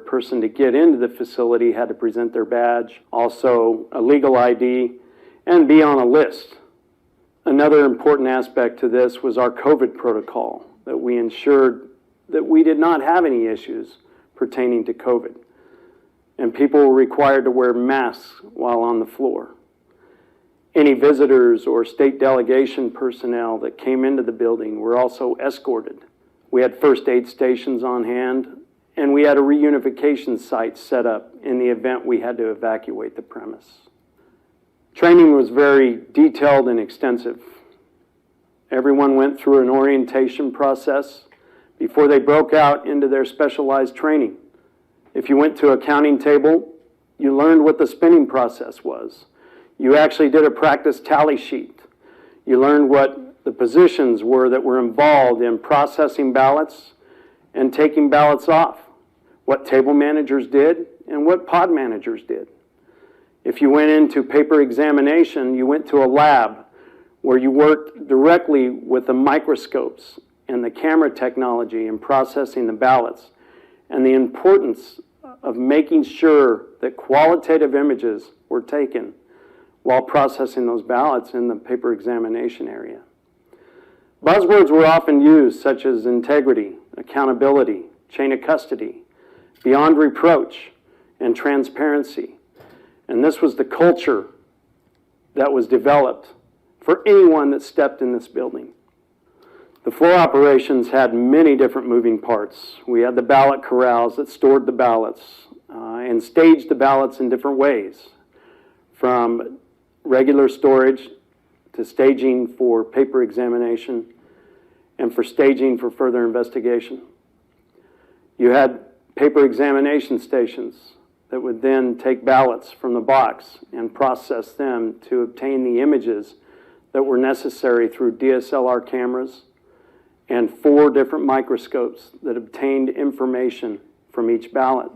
person to get into the facility had to present their badge, also a legal ID, and be on a list. Another important aspect to this was our COVID protocol, that we ensured that we did not have any issues pertaining to COVID. And people were required to wear masks while on the floor. Any visitors or state delegation personnel that came into the building were also escorted. We had first aid stations on hand, and we had a reunification site set up in the event we had to evacuate the premise. Training was very detailed and extensive. Everyone went through an orientation process before they broke out into their specialized training. If you went to a counting table, you learned what the spinning process was. You actually did a practice tally sheet. You learned what the positions were that were involved in processing ballots and taking ballots off, what table managers did and what pod managers did. If you went into paper examination, you went to a lab where you worked directly with the microscopes and the camera technology in processing the ballots, and the importance of making sure that qualitative images were taken while processing those ballots in the paper examination area. Buzzwords were often used, such as integrity, accountability, chain of custody, beyond reproach, and transparency. And this was the culture that was developed for anyone that stepped in this building. The floor operations had many different moving parts. We had the ballot corrals that stored the ballots and staged the ballots in different ways, from regular storage to staging for paper examination and for staging for further investigation. You had paper examination stations that would then take ballots from the box and process them to obtain the images that were necessary through DSLR cameras and 4 different microscopes that obtained information from each ballot.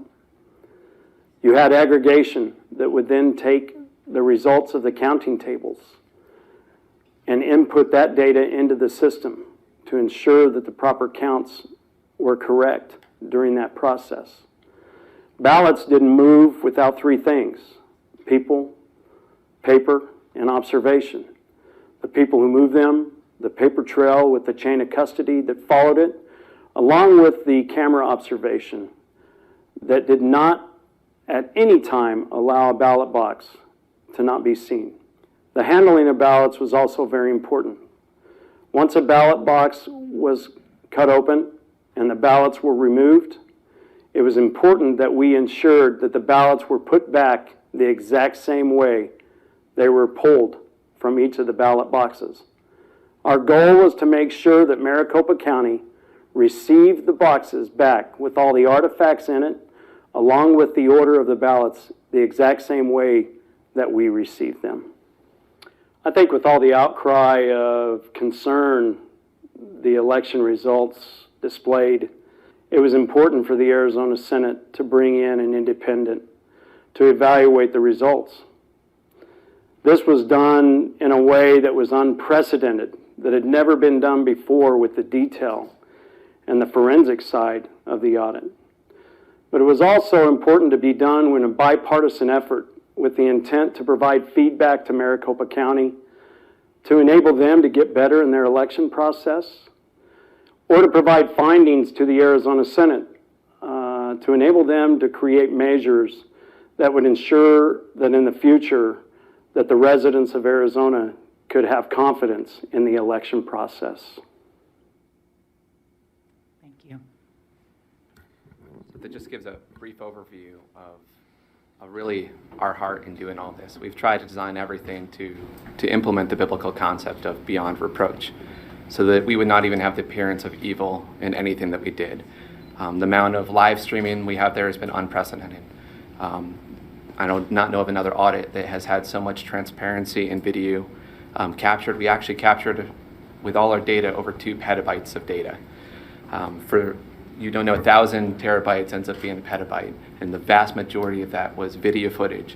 You had aggregation that would then take the results of the counting tables and input that data into the system to ensure that the proper counts were correct during that process. Ballots didn't move without 3 things: people, paper, and observation. The people who moved them, the paper trail with the chain of custody that followed it, along with the camera observation that did not at any time allow a ballot box to not be seen. The handling of ballots was also very important. Once a ballot box was cut open and the ballots were removed, it was important that we ensured that the ballots were put back the exact same way they were pulled from each of the ballot boxes. Our goal was to make sure that Maricopa County received the boxes back with all the artifacts in it, along with the order of the ballots, the exact same way that we received them. I think with all the outcry of concern the election results displayed, it was important for the Arizona Senate to bring in an independent to evaluate the results. This was done in a way that was unprecedented, that had never been done before with the detail and the forensic side of the audit. But it was also important to be done in a bipartisan effort with the intent to provide feedback to Maricopa County to enable them to get better in their election process, or to provide findings to the Arizona Senate to enable them to create measures that would ensure that in the future that the residents of Arizona could have confidence in the election process. Thank you. So that just gives a brief overview of really our heart in doing all this. We've tried to design everything to implement the biblical concept of beyond reproach, so that we would not even have the appearance of evil in anything that we did. The amount of live streaming we have there has been unprecedented. I do not know of another audit that has had so much transparency and video captured. We actually captured, with all our data, over 2 petabytes of data. For you don't know, 1,000 terabytes ends up being a petabyte, and the vast majority of that was video footage.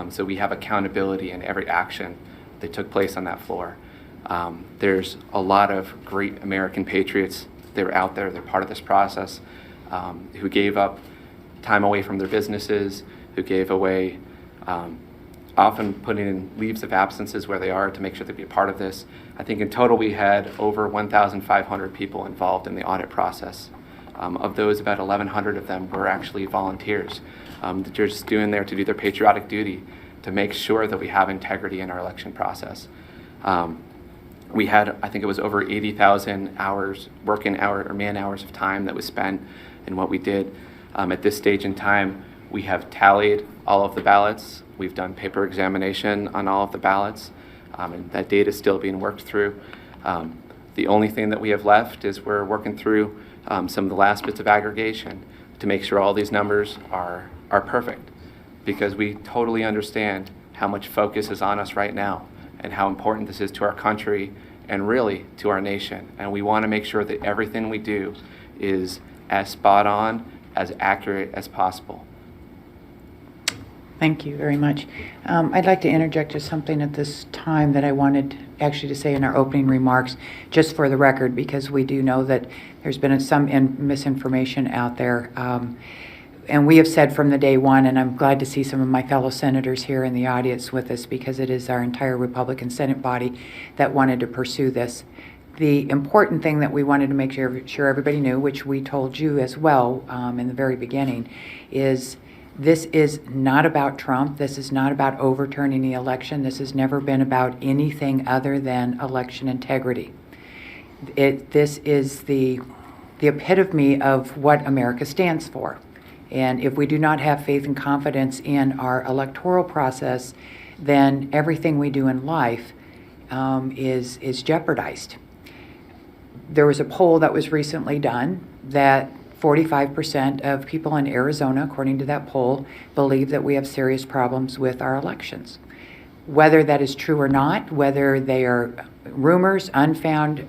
So we have accountability in every action that took place on that floor. There's a lot of great American patriots that are out there, they're part of this process, who gave up time away from their businesses, who gave away often putting in leaves of absences where they are to make sure they'd be a part of this. I think in total we had over 1,500 people involved in the audit process. Of those, about 1,100 of them were actually volunteers that are just doing there to do their patriotic duty to make sure that we have integrity in our election process. We had, I think it was over 80,000 hours, man hours of time that was spent in what we did. At this stage in time, we have tallied all of the ballots. We've done paper examination on all of the ballots, and that data is still being worked through. The only thing that we have left is we're working through some of the last bits of aggregation to make sure all these numbers are perfect, because we totally understand how much focus is on us right now and how important this is to our country and really to our nation. And we want to make sure that everything we do is as spot on, as accurate as possible. Thank you very much. I'd like to interject just something at this time that I wanted actually to say in our opening remarks, just for the record, because we do know that there's been some misinformation out there. And we have said from the day one, and I'm glad to see some of my fellow senators here in the audience with us, because it is our entire Republican Senate body that wanted to pursue this. The important thing that we wanted to make sure everybody knew, which we told you as well in the very beginning, is this is not about Trump. This is not about overturning the election. This has never been about anything other than election integrity. This is the epitome of what America stands for. And if we do not have faith and confidence in our electoral process, then everything we do in life is jeopardized. There was a poll that was recently done that 45% of people in Arizona, according to that poll, believe that we have serious problems with our elections. Whether that is true or not, whether they are rumors, unfound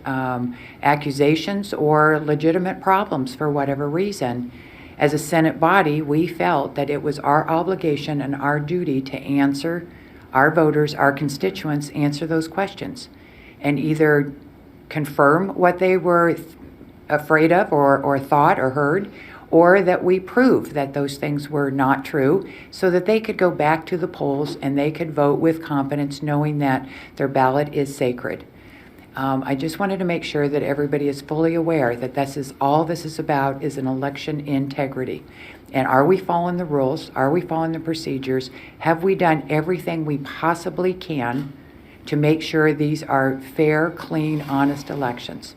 accusations, or legitimate problems for whatever reason, as a Senate body, we felt that it was our obligation and our duty to answer our voters, our constituents, answer those questions, and either confirm what they were afraid of or thought or heard, or that we prove that those things were not true so that they could go back to the polls and they could vote with confidence knowing that their ballot is sacred. I just wanted to make sure that everybody is fully aware that all this is about is an election integrity. And are we following the rules? Are we following the procedures? Have we done everything we possibly can to make sure these are fair, clean, honest elections?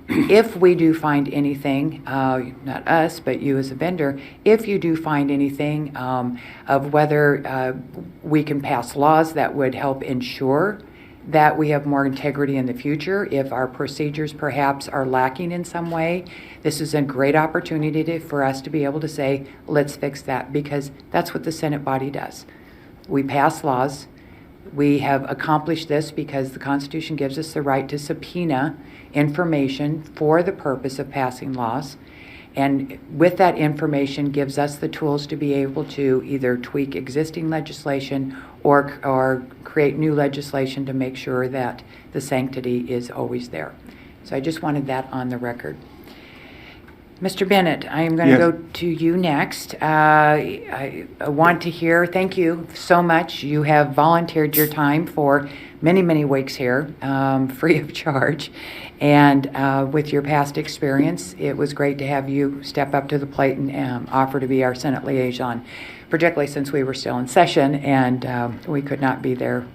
If we do find anything, not us, but you as a vendor, if you do find anything of whether we can pass laws that would help ensure that we have more integrity in the future, if our procedures perhaps are lacking in some way, this is a great opportunity for us to be able to say, let's fix that, because that's what the Senate body does. We pass laws. We have accomplished this because the Constitution gives us the right to subpoena information for the purpose of passing laws. And with that information gives us the tools to be able to either tweak existing legislation or create new legislation to make sure that the sanctity is always there. So I just wanted that on the record. Mr. Bennett, I am going to go to you next. I want to hear, thank you so much. You have volunteered your time for many, many weeks here, free of charge. And with your past experience, it was great to have you step up to the plate and offer to be our Senate liaison, particularly since we were still in session and we could not be there.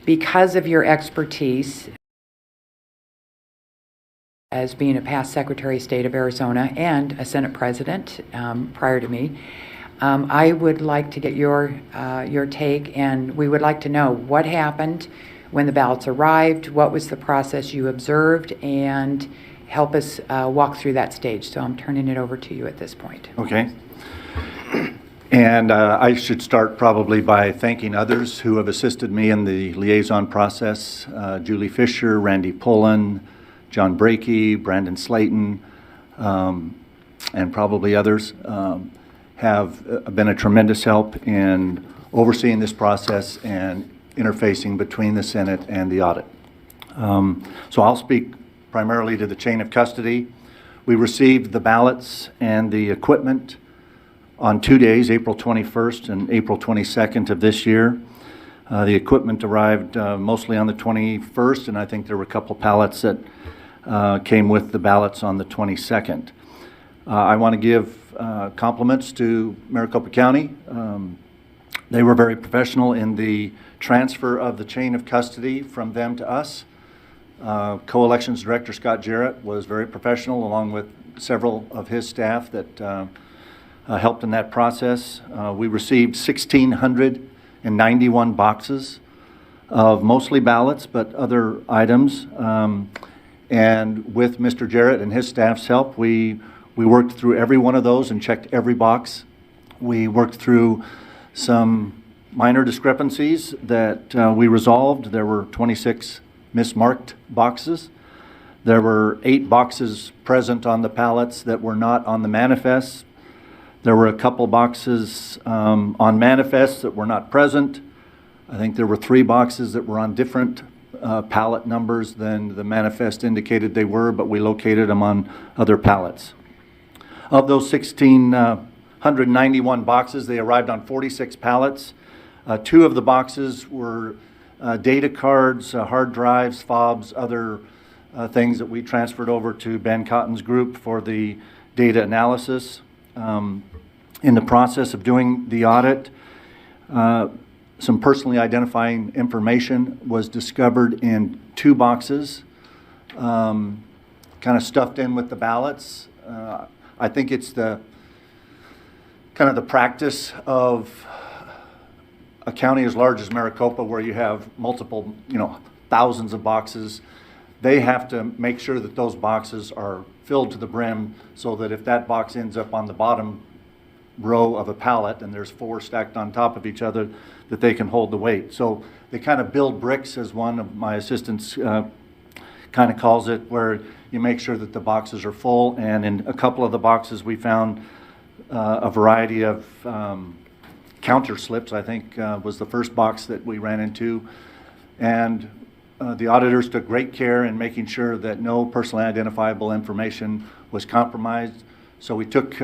Because of your expertise as being a past Secretary of State of Arizona and a Senate President prior to me, I would like to get your take, and we would like to know what happened when the ballots arrived, what was the process you observed, and help us walk through that stage. So I'm turning it over to you at this point. Okay. And I should start probably by thanking others who have assisted me in the liaison process. Julie Fisher, Randy Pullen, John Brakey, Brandon Slayton, and probably others have been a tremendous help in overseeing this process and interfacing between the Senate and the audit. So I'll speak primarily to the chain of custody. We received the ballots and the equipment on 2 days, April 21st and April 22nd of this year. The equipment arrived mostly on the 21st, and I think there were a couple pallets that came with the ballots on the 22nd. I want to give compliments to Maricopa County. They were very professional in the transfer of the chain of custody from them to us. Co-elections Director Scott Jarrett was very professional, along with several of his staff that helped in that process. We received 1,691 boxes of mostly ballots, but other items. And with Mr. Jarrett and his staff's help, we worked through every one of those and checked every box. We worked through some minor discrepancies that we resolved. There were 26 mismarked boxes. There were 8 boxes present on the ballots that were not on the manifest. There were a couple boxes on manifests that were not present. I think there were 3 boxes that were on different pallet numbers than the manifest indicated they were, but we located them on other pallets. Of those 1,691 boxes, they arrived on 46 pallets. 2 of the boxes were data cards, hard drives, fobs, other things that we transferred over to Ben Cotton's group for the data analysis. In the process of doing the audit, some personally identifying information was discovered in 2 boxes, kind of stuffed in with the ballots. I think it's the kind of the practice of a county as large as Maricopa, where you have multiple, thousands of boxes. They have to make sure that those boxes are filled to the brim, so that if that box ends up on the bottom row of a pallet and there's 4 stacked on top of each other, that they can hold the weight. So they kind of build bricks, as one of my assistants kind of calls it, where you make sure that the boxes are full. And in a couple of the boxes we found a variety of counter slips, I think was the first box that we ran into. And the auditors took great care in making sure that no personally identifiable information was compromised. So we took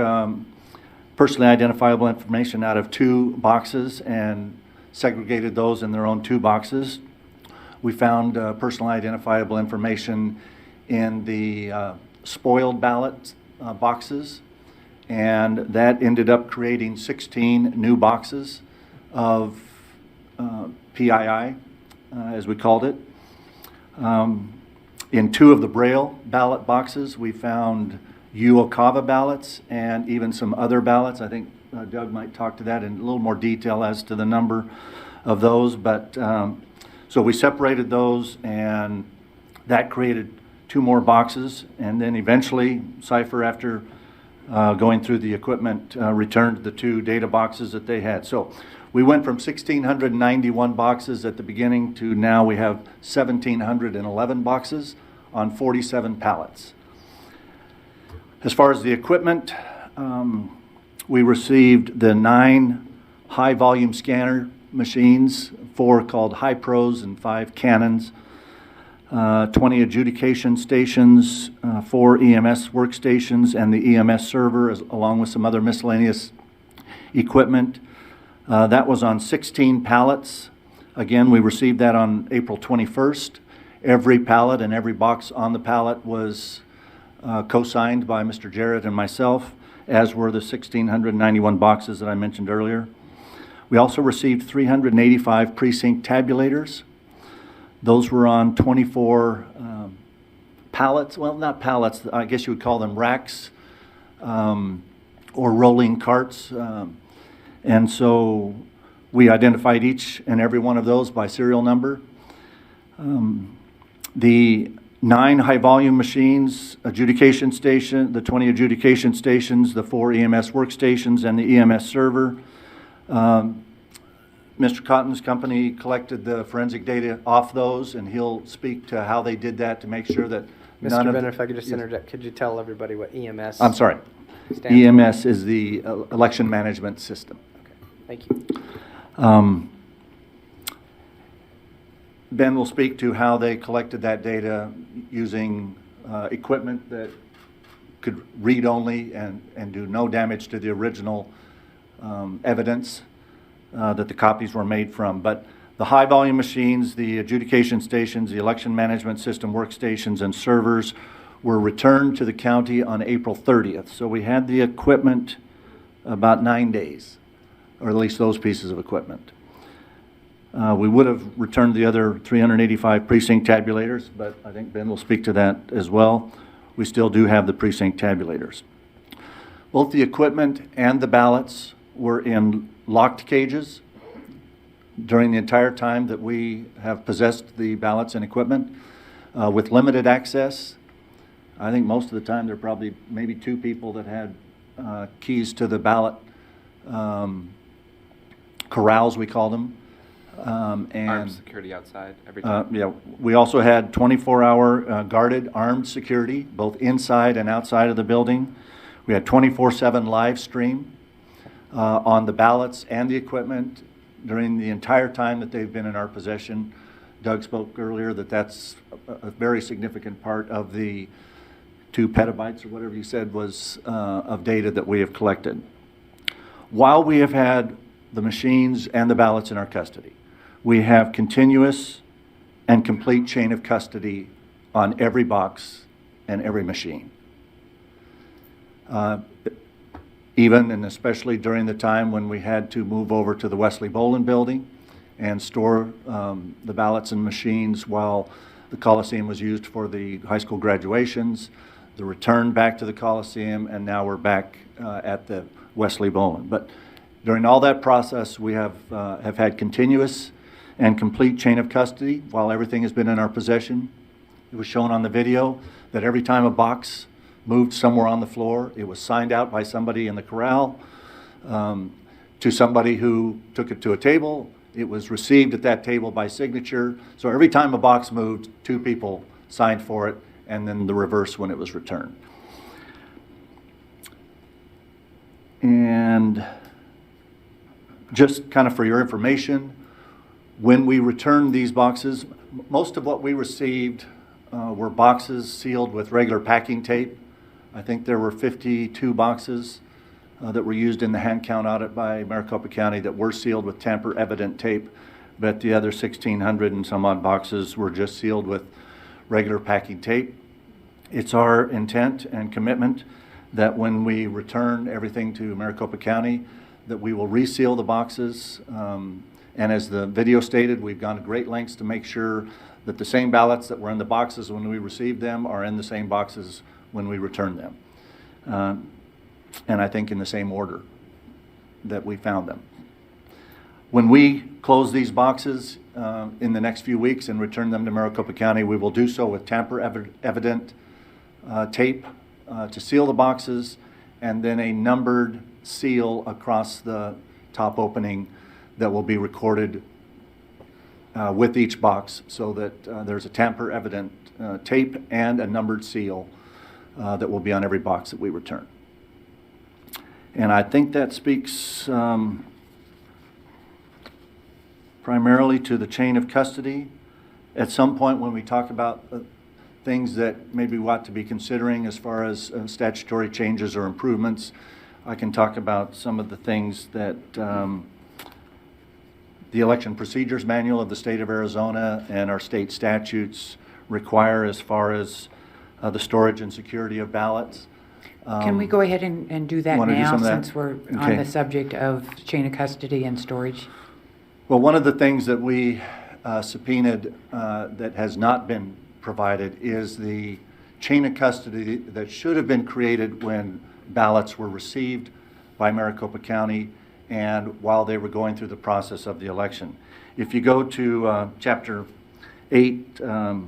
personally identifiable information out of 2 boxes and segregated those in their own 2 boxes. We found personally identifiable information in the spoiled ballot boxes, and that ended up creating 16 new boxes of PII, as we called it. In 2 of the Braille ballot boxes, we found UOCAVA ballots and even some other ballots. I think Doug might talk to that in a little more detail as to the number of those. But so we separated those, and that created 2 more boxes. And then eventually, Cipher, after going through the equipment, returned the 2 data boxes that they had. So we went from 1,691 boxes at the beginning to now we have 1,711 boxes on 47 pallets. As far as the equipment, we received the 9 high-volume scanner machines, 4 called High Pros and 5 Canons, 20 adjudication stations, 4 EMS workstations, and the EMS server, along with some other miscellaneous equipment. That was on 16 pallets. Again, we received that on April 21st. Every pallet and every box on the pallet was co-signed by Mr. Jarrett and myself, as were the 1,691 boxes that I mentioned earlier. We also received 385 precinct tabulators. Those were on 24 pallets, well, not pallets, I guess you would call them racks or rolling carts. And so we identified each and every one of those by serial number. The 9 high-volume machines, adjudication station, the 20 adjudication stations, the 4 EMS workstations, and the EMS server. Mr. Cotton's company collected the forensic data off those, and he'll speak to how they did that to make sure that none Mr. of... Bennett, if I could just interject, could you tell everybody what EMS I'm sorry. stands for? EMS is the election management system. Okay, thank you. Ben will speak to how they collected that data using equipment that could read only and do no damage to the original evidence that the copies were made from. But the high-volume machines, the adjudication stations, the election management system workstations, and servers were returned to the county on April 30th. So we had the equipment about 9 days, or at least those pieces of equipment. We would have returned the other 385 precinct tabulators, but I think Ben will speak to that as well. We still do have the precinct tabulators. Both the equipment and the ballots were in locked cages during the entire time that we have possessed the ballots and equipment with limited access. I think most of the time there are probably maybe 2 people that had keys to the ballot corrals, we call them. Armed security outside every time. Yeah, we also had 24-hour guarded armed security, both inside and outside of the building. We had 24/7 live stream on the ballots and the equipment during the entire time that they've been in our possession. Doug spoke earlier that that's a very significant part of the 2 petabytes or whatever you said was of data that we have collected. While we have had the machines and the ballots in our custody, we have continuous and complete chain of custody on every box and every machine. Even and especially during the time when we had to move over to the Wesley Bolin building and store the ballots and machines while the Coliseum was used for the high school graduations, the return back to the Coliseum, and now we're back at the Wesley Bolin. But during all that process, we have had continuous and complete chain of custody while everything has been in our possession. It was shown on the video that every time a box moved somewhere on the floor, it was signed out by somebody in the corral to somebody who took it to a table. It was received at that table by signature. So every time a box moved, 2 people signed for it, and then the reverse when it was returned. And just kind of for your information, when we returned these boxes, most of what we received were boxes sealed with regular packing tape. I think there were 52 boxes that were used in the hand count audit by Maricopa County that were sealed with tamper-evident tape, but the other 1,600 and some odd boxes were just sealed with regular packing tape. It's our intent and commitment that when we return everything to Maricopa County, that we will reseal the boxes. And as the video stated, we've gone to great lengths to make sure that the same ballots that were in the boxes when we received them are in the same boxes when we return them. And I think in the same order that we found them. When we close these boxes in the next few weeks and return them to Maricopa County, we will do so with tamper-evident tape to seal the boxes, and then a numbered seal across the top opening that will be recorded with each box, so that there's a tamper-evident tape and a numbered seal that will be on every box that we return. And I think that speaks primarily to the chain of custody. At some point when we talk about things that maybe we ought to be considering as far as statutory changes or improvements, I can talk about some of the things that the Election Procedures Manual of the state of Arizona and our state statutes require as far as the storage and security of ballots. Can we go ahead and do that wanna do now, some of that? since we're on Okay. the subject of chain of custody and storage? Well, one of the things that we subpoenaed that has not been provided is the chain of custody that should have been created when ballots were received by Maricopa County and while they were going through the process of the election. If you go to Chapter 8, I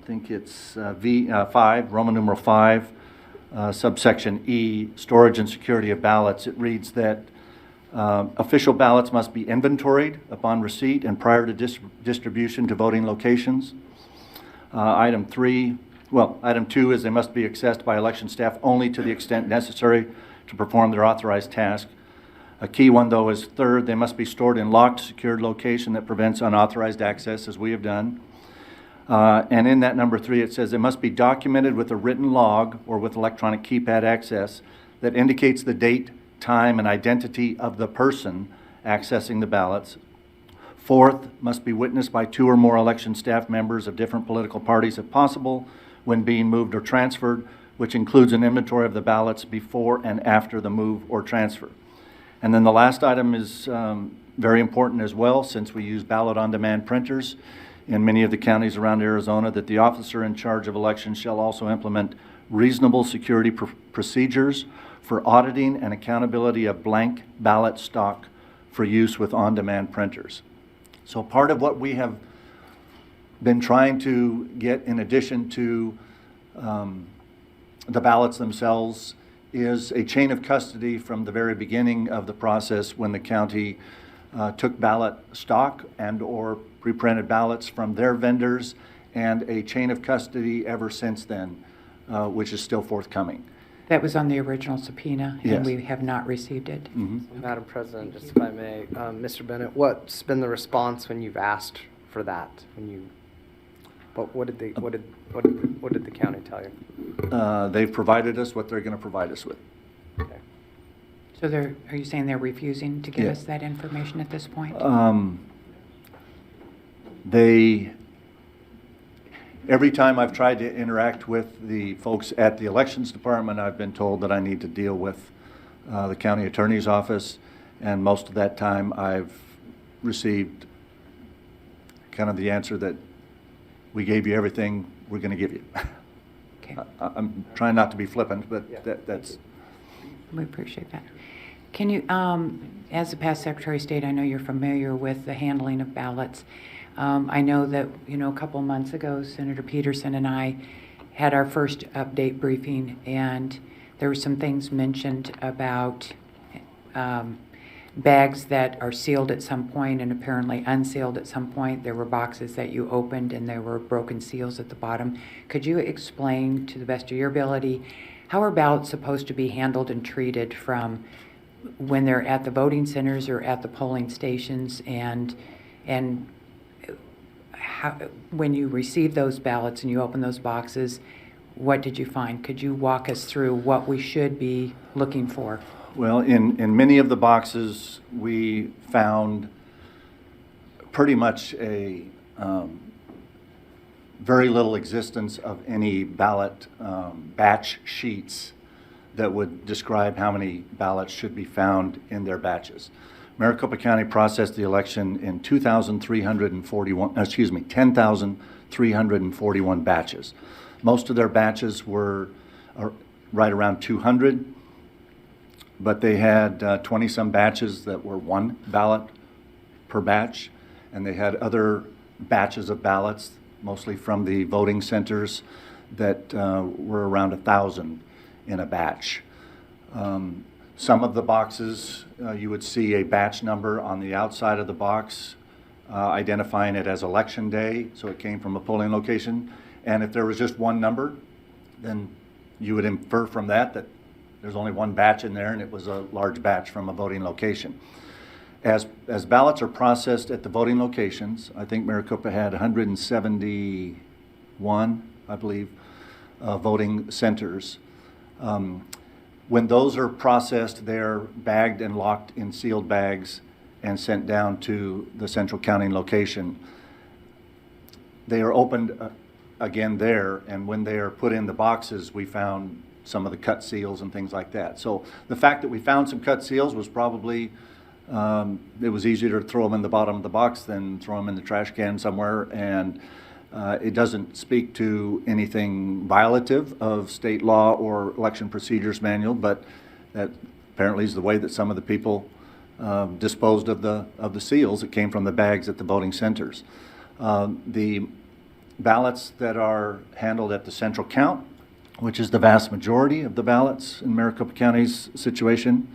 think it's 5, Roman numeral 5, subsection E, storage and security of ballots, it reads that official ballots must be inventoried upon receipt and prior to distribution to voting locations. Item 2 is they must be accessed by election staff only to the extent necessary to perform their authorized task. A key one, though, is 3rd, they must be stored in locked, secured location that prevents unauthorized access, as we have done. And in that number 3, it says they must be documented with a written log or with electronic keypad access that indicates the date, time, and identity of the person accessing the ballots. Fourth, must be witnessed by 2 or more election staff members of different political parties if possible when being moved or transferred, which includes an inventory of the ballots before and after the move or transfer. And then the last item is very important as well, since we use ballot-on-demand printers in many of the counties around Arizona, that the officer in charge of elections shall also implement reasonable security procedures for auditing and accountability of blank ballot stock for use with on-demand printers. So part of what we have been trying to get, in addition to the ballots themselves, is a chain of custody from the very beginning of the process when the county took ballot stock and or pre-printed ballots from their vendors, and a chain of custody ever since then, which is still forthcoming. That was on the original subpoena, Yes. and we have not received it. Madam President, just if I may, Mr. Bennett, what's been the response when you've asked for that? What did the county tell you? They've provided us what they're going to provide us with. Okay. So are you saying they're refusing to give Yeah. us that information at this point? Every time I've tried to interact with the folks at the elections department, I've been told that I need to deal with the county attorney's office, and most of that time I've received kind of the answer that we gave you everything we're going to give you. Okay, I'm trying not to be flippant, but Yeah. that's... we appreciate that. Can you, as a past Secretary of State, I know you're familiar with the handling of ballots. I know that, a couple months ago, Senator Peterson and I had our first update briefing, and there were some things mentioned about bags that are sealed at some point and apparently unsealed at some point. There were boxes that you opened and there were broken seals at the bottom. Could you explain, to the best of your ability, how are ballots supposed to be handled and treated from when they're at the voting centers or at the polling stations, and how, when you receive those ballots and you open those boxes, what did you find? Could you walk us through what we should be looking for? Well, in many of the boxes, we found pretty much a very little existence of any ballot batch sheets that would describe how many ballots should be found in their batches. Maricopa County processed the election in 10,341 batches. Most of their batches were right around 200, but they had 20-some batches that were 1 ballot per batch, and they had other batches of ballots, mostly from the voting centers, that were around 1,000 in a batch. Some of the boxes, you would see a batch number on the outside of the box, identifying it as election day, so it came from a polling location. And if there was just one number, then you would infer from that that there's only one batch in there and it was a large batch from a voting location. As ballots are processed at the voting locations, I think Maricopa had 171, I believe, voting centers. When those are processed, they're bagged and locked in sealed bags and sent down to the central counting location. They are opened again there, and when they are put in the boxes, we found some of the cut seals and things like that. So the fact that we found some cut seals was probably, it was easier to throw them in the bottom of the box than throw them in the trash can somewhere, and it doesn't speak to anything violative of state law or election procedures manual, but that apparently is the way that some of the people disposed of the seals that came from the bags at the voting centers. The ballots that are handled at the central count, which is the vast majority of the ballots in Maricopa County's situation,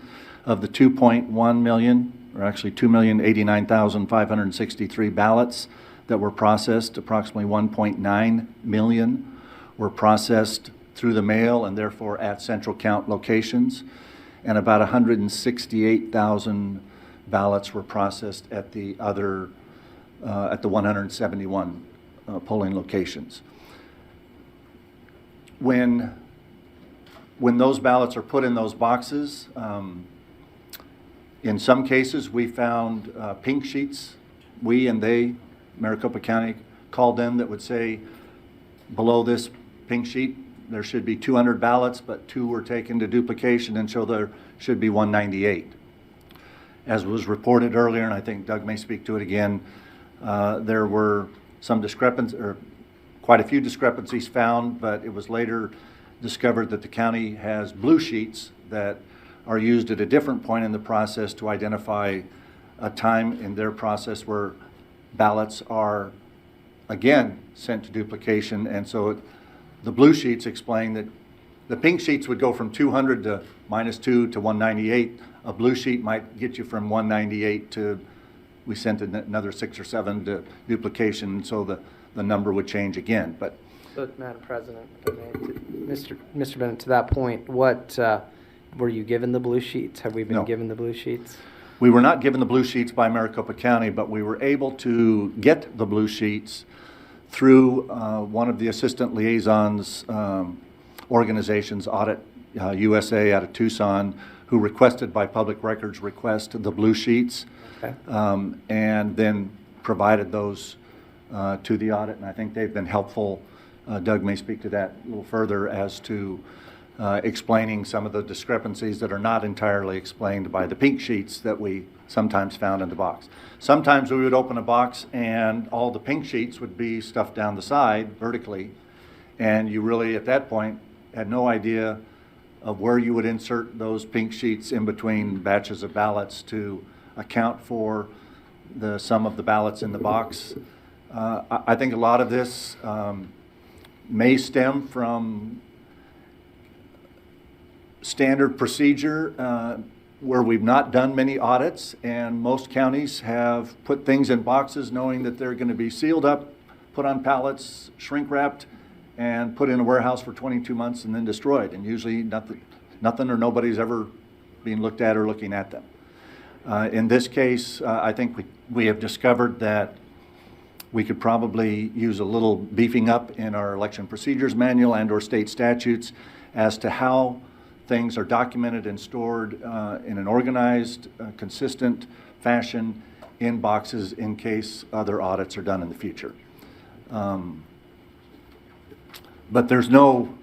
of the 2.1 million, or actually 2,089,563 ballots that were processed, approximately 1.9 million were processed through the mail and therefore at central count locations, and about 168,000 ballots were processed at the other, at the 171 polling locations. When when those ballots are put in those boxes, in some cases, we found pink sheets. We and they, Maricopa County, called them that would say, below this pink sheet, there should be 200 ballots, but 2 were taken to duplication, and so there should be 198. As was reported earlier, and I think Doug may speak to it again, there were some discrepancies, or quite a few discrepancies found, but it was later discovered that the county has blue sheets that are used at a different point in the process to identify a time in their process where ballots are again sent to duplication. And so the blue sheets explain that the pink sheets would go from 200 to -2 to 198. A blue sheet might get you from 198 to, we sent another 6 or 7 to duplication, so the number would change again. But So, Madam President, if I may, Mr. Bennett, to that point, what, were you given the blue sheets? Have we been No. given the blue sheets? we were not given the blue sheets by Maricopa County, but we were able to get the blue sheets through one of the assistant liaisons organizations, Audit USA out of Tucson, who requested by public records request the blue sheets, Okay. and then provided those to the audit, and I think they've been helpful. Doug may speak to that a little further as to explaining some of the discrepancies that are not entirely explained by the pink sheets that we sometimes found in the box. Sometimes we would open a box and all the pink sheets would be stuffed down the side vertically, and you really at that point had no idea of where you would insert those pink sheets in between batches of ballots to account for the sum of the ballots in the box. I think a lot of this may stem from standard procedure where we've not done many audits, and most counties have put things in boxes knowing that they're going to be sealed up, put on pallets, shrink wrapped, and put in a warehouse for 22 months and then destroyed. And usually nothing or nobody's ever being looked at or looking at them. In this case, I think we have discovered that we could probably use a little beefing up in our election procedures manual and or state statutes as to how things are documented and stored in an organized, consistent fashion in boxes in case other audits are done in the future. But there's no,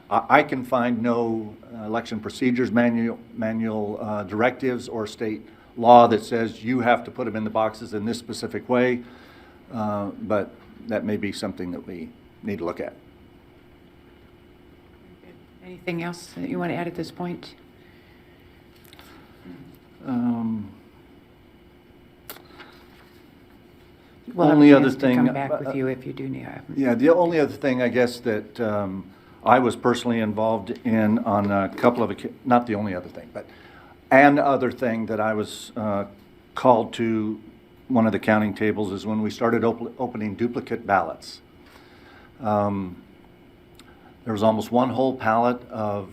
I can find no election procedures manual directives or state law that says you have to put them in the boxes in this specific way, but that may be something that we need to look at. Anything else that you want to add at this point? We'll have a only other chance to thing, come back with you if you do need. Yeah, the only other thing I guess that I was personally involved in on a couple of, not the only other thing, but an other thing that I was called to one of the counting tables is when we started opening duplicate ballots. There was almost one whole pallet of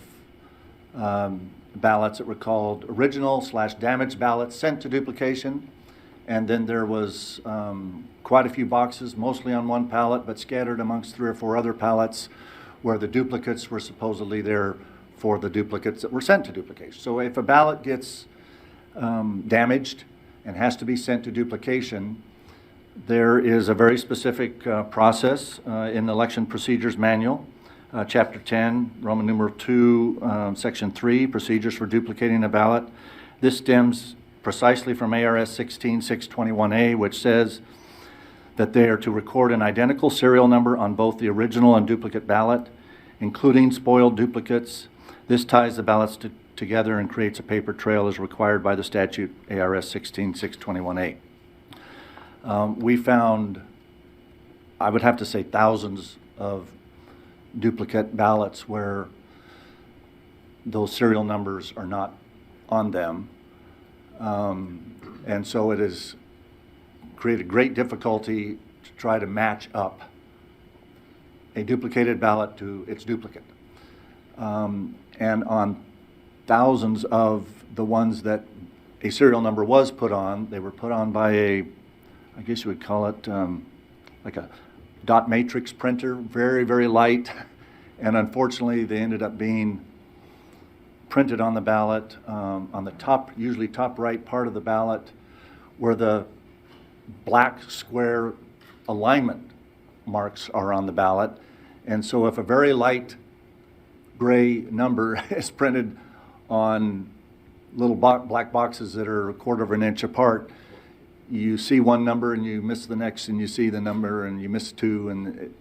ballots that were called original/damaged ballots sent to duplication. And then there was quite a few boxes, mostly on one pallet, but scattered amongst 3 or 4 other pallets where the duplicates were supposedly there for the duplicates that were sent to duplication. So if a ballot gets damaged and has to be sent to duplication, there is a very specific process in the Election Procedures Manual, Chapter 10, Roman numeral 2, Section 3, Procedures for Duplicating a Ballot. This stems precisely from ARS 16621A, which says that they are to record an identical serial number on both the original and duplicate ballot, including spoiled duplicates. This ties the ballots together and creates a paper trail as required by the statute ARS 16621A. We found, I would have to say, thousands of duplicate ballots where those serial numbers are not on them. And so it has created great difficulty to try to match up a duplicated ballot to its duplicate. And on thousands of the ones that a serial number was put on, they were put on by a, I guess you would call it like a dot matrix printer, very, very light. And unfortunately, they ended up being printed on the ballot, on the top, usually top right part of the ballot, where the black square alignment marks are on the ballot. And so if a very light gray number is printed on little black boxes that are a quarter of an inch apart, you see one number and you miss the next, and you see the number and you miss two, and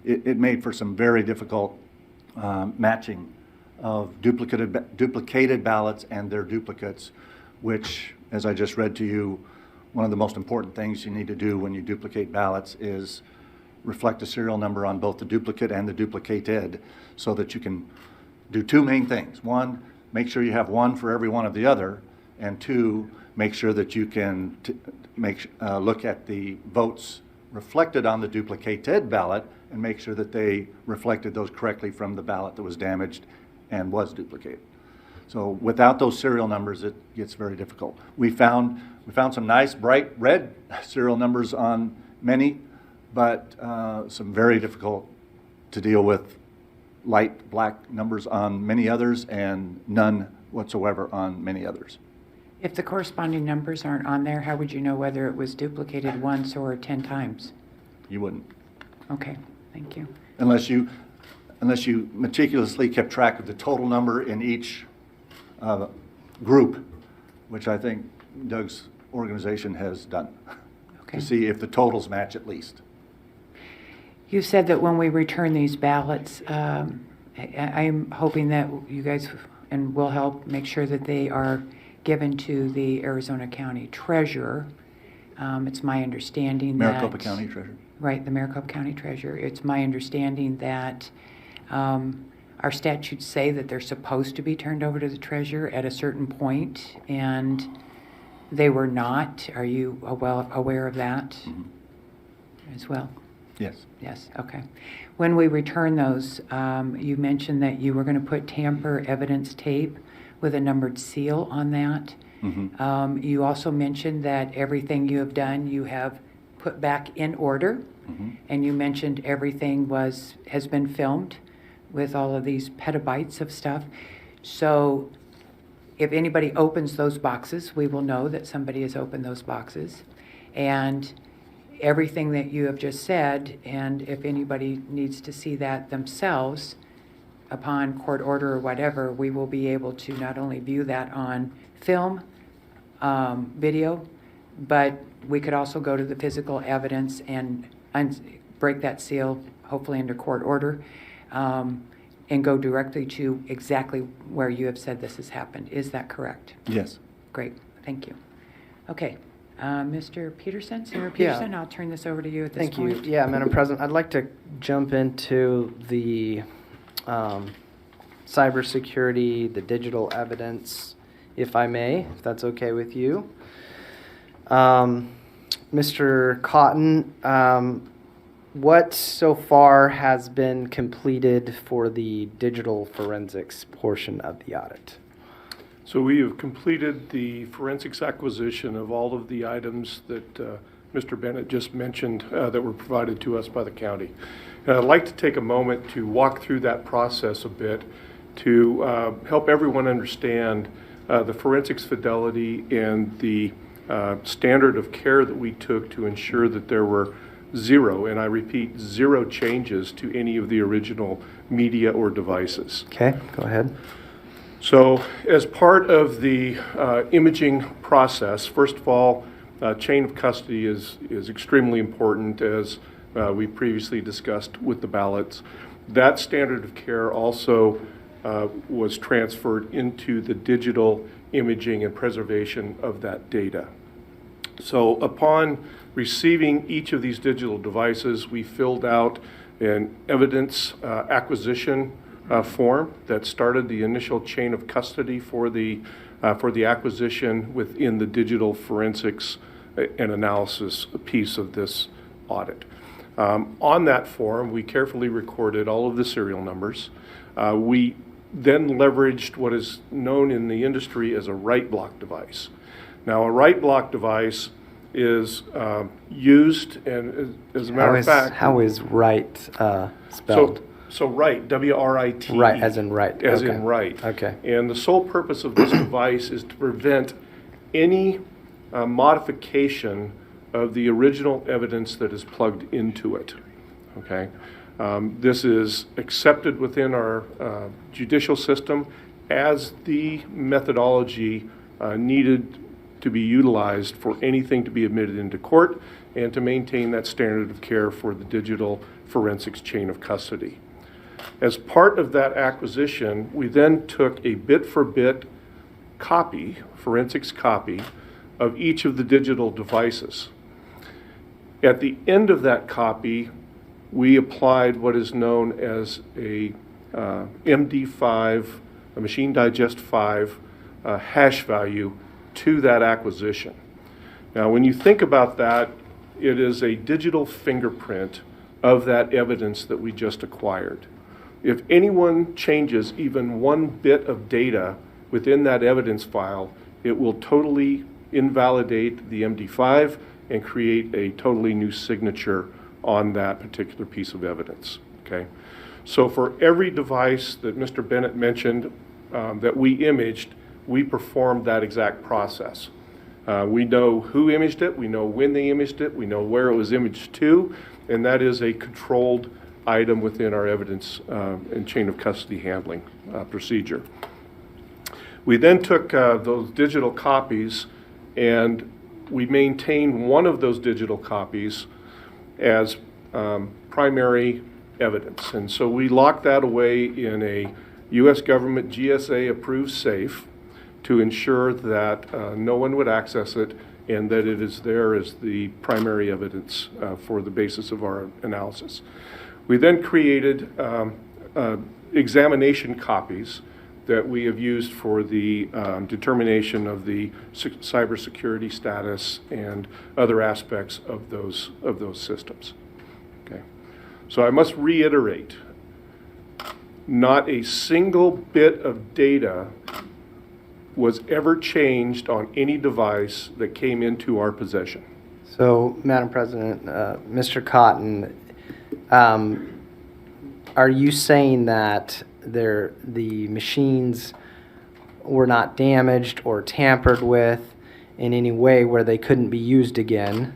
it made for some very difficult matching of duplicated ballots and their duplicates, which, as I just read to you, one of the most important things you need to do when you duplicate ballots is reflect a serial number on both the duplicate and the duplicated, so that you can do two main things. One, make sure you have one for every one of the other, and two, make sure that you can look at the votes reflected on the duplicated ballot and make sure that they reflected those correctly from the ballot that was damaged and was duplicated. So without those serial numbers, it gets very difficult. We found some nice bright red serial numbers on many, but some very difficult to deal with light black numbers on many others, and none whatsoever on many others. If the corresponding numbers aren't on there, how would you know whether it was duplicated once or 10 times? You wouldn't. Okay, thank you. Unless you meticulously kept track of the total number in each group, which I think Doug's organization has done, Okay. to see if the totals match at least. You said that when we return these ballots, I'm hoping that you guys and will help make sure that they are given to the Arizona County Treasurer. It's my understanding that... Maricopa County Treasurer. Right, the Maricopa County Treasurer. It's my understanding that our statutes say that they're supposed to be turned over to the Treasurer at a certain point, and they were not. Are you aware of that as well? Yes. Yes, okay. When we return those, you mentioned that you were going to put tamper evidence tape with a numbered seal on that. Mm-hmm. You also mentioned that everything you have done, you have put back in order. Mm-hmm. And you mentioned everything has been filmed with all of these petabytes of stuff. So if anybody opens those boxes, we will know that somebody has opened those boxes. And everything that you have just said, and if anybody needs to see that themselves upon court order or whatever, we will be able to not only view that on film, video, but we could also go to the physical evidence and break that seal, hopefully under court order, and go directly to exactly where you have said this has happened. Is that correct? Yes. Great, thank you. Okay. Mr. Peterson, Sarah Peterson, Yeah. I'll turn this over to you at this Thank point. you. Yeah, Madam President, I'd like to jump into the cybersecurity, the digital evidence, if I may, if that's okay with you. Mr. Cotton, what so far has been completed for the digital forensics portion of the audit? So we have completed the forensics acquisition of all of the items that Mr. Bennett just mentioned that were provided to us by the county. And I'd like to take a moment to walk through that process a bit to help everyone understand the forensics fidelity and the standard of care that we took to ensure that there were zero, and I repeat, zero changes to any of the original media or devices. Okay, go ahead. So as part of the imaging process, first of all, chain of custody is extremely important, as we previously discussed with the ballots. That standard of care also was transferred into the digital imaging and preservation of that data. So upon receiving each of these digital devices, we filled out an evidence acquisition form that started the initial chain of custody for the acquisition within the digital forensics and analysis piece of this audit. On that form, we carefully recorded all of the serial numbers. We then leveraged what is known in the industry as a write block device. Now, a write block device is used, and as a matter of fact... How is right spelled? So write, W-R-I-T-E. Right, as in write. As Okay. in write. Okay. And the sole purpose of this device is to prevent any modification of the original evidence that is plugged into it. Okay? This is accepted within our judicial system as the methodology needed to be utilized for anything to be admitted into court and to maintain that standard of care for the digital forensics chain of custody. As part of that acquisition, we then took a bit-for-bit copy, forensics copy, of each of the digital devices. At the end of that copy, we applied what is known as a MD5, a Machine Digest 5 hash value to that acquisition. Now, when you think about that, it is a digital fingerprint of that evidence that we just acquired. If anyone changes even one bit of data within that evidence file, it will totally invalidate the MD5 and create a totally new signature on that particular piece of evidence. Okay? So for every device that Mr. Bennett mentioned that we imaged, we performed that exact process. We know who imaged it, we know when they imaged it, we know where it was imaged to, and that is a controlled item within our evidence and chain of custody handling procedure. We then took those digital copies and we maintain one of those digital copies as primary evidence. And so we locked that away in a U.S. government GSA approved safe to ensure that no one would access it and that it is there as the primary evidence for the basis of our analysis. We then created examination copies that we have used for the determination of the cybersecurity status and other aspects of those systems. Okay. So I must reiterate, not a single bit of data was ever changed on any device that came into our possession. So, Madam President, Mr. Cotton, are you saying that the machines were not damaged or tampered with in any way where they couldn't be used again?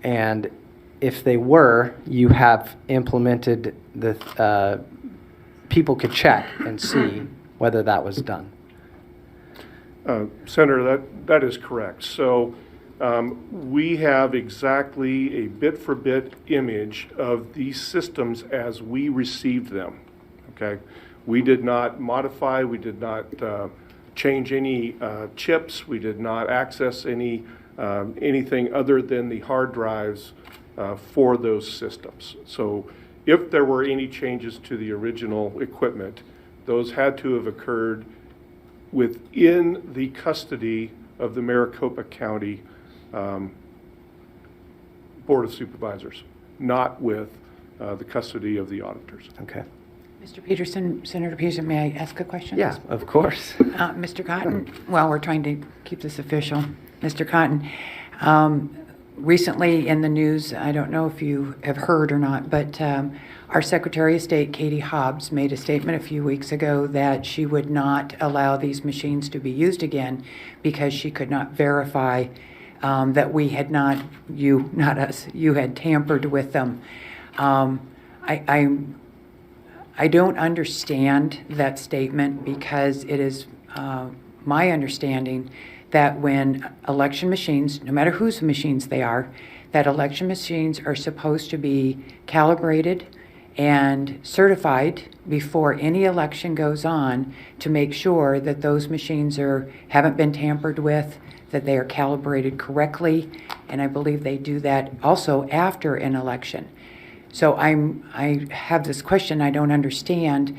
And if they were, you have implemented the people could check and see whether that was done? Senator, that is correct. So we have exactly a bit-for-bit image of these systems as we received them. Okay, we did not modify, we did not change any chips, we did not access any anything other than the hard drives for those systems. So if there were any changes to the original equipment, those had to have occurred within the custody of the Maricopa County Board of Supervisors, not with the custody of the auditors. Okay. Mr. Peterson, Senator Peterson, may I ask a question? Yeah, of course. Mr. Cotton, well, we're trying to keep this official. Mr. Cotton, recently in the news, I don't know if you have heard or not, but our Secretary of State, Katie Hobbs, made a statement a few weeks ago that she would not allow these machines to be used again because she could not verify that we had not, you, not us, you had tampered with them. I don't understand that statement because it is my understanding that when election machines, no matter whose machines they are, that election machines are supposed to be calibrated and certified before any election goes on to make sure that those machines haven't been tampered with, that they are calibrated correctly, and I believe they do that also after an election. So I have this question I don't understand.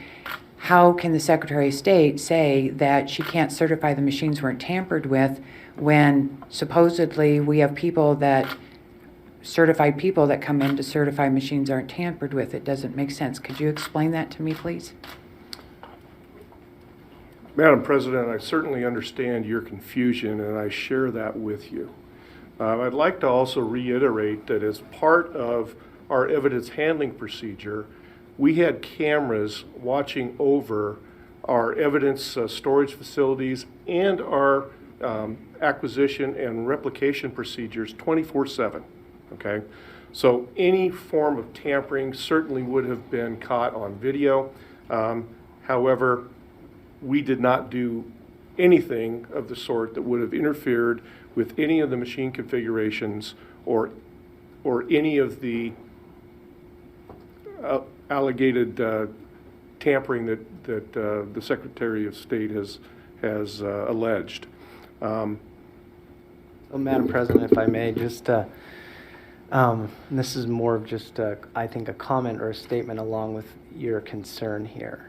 How can the Secretary of State say that she can't certify the machines weren't tampered with when supposedly we have certified people that come in to certify machines aren't tampered with? It doesn't make sense. Could you explain that to me, please? Madam President, I certainly understand your confusion and I share that with you. I'd like to also reiterate that as part of our evidence handling procedure, we had cameras watching over our evidence storage facilities and our acquisition and replication procedures 24/7, okay? So any form of tampering certainly would have been caught on video. However, we did not do anything of the sort that would have interfered with any of the machine configurations or any of the alleged tampering that the Secretary of State has alleged. Well, Madam President, if I may, just this is more of just, I think, a comment or a statement along with your concern here.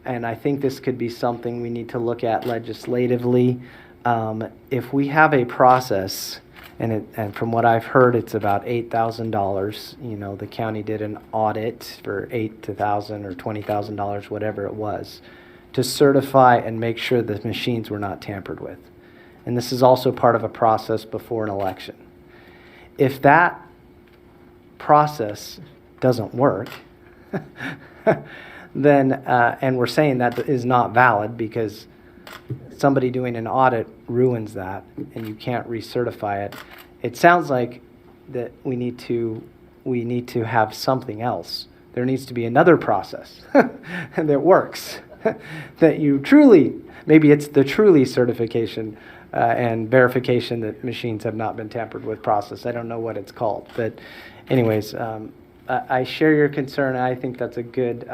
And I think this could be something we need to look at legislatively. If we have a process, and from what I've heard, it's about $8,000. You know, the county did an audit for $8,000 or $20,000, whatever it was, to certify and make sure the machines were not tampered with. And this is also part of a process before an election. If that process doesn't work, then, and we're saying that is not valid because somebody doing an audit ruins that and you can't recertify it. It sounds like that we need to have something else. There needs to be another process that works, that you truly, maybe it's the truly certification and verification that machines have not been tampered with process. I don't know what it's called, but anyways, I share your concern. I think that's a good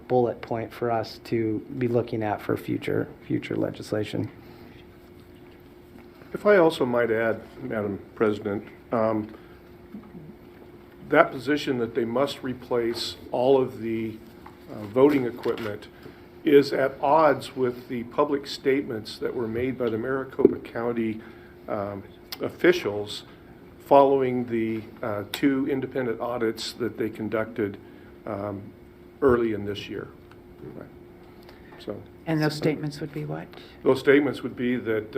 bullet point for us to be looking at for future legislation. If I also might add, Madam President, that position that they must replace all of the voting equipment is at odds with the public statements that were made by the Maricopa County officials following the 2 independent audits that they conducted early in this year. Right. So, And those statements would be what? those statements would be that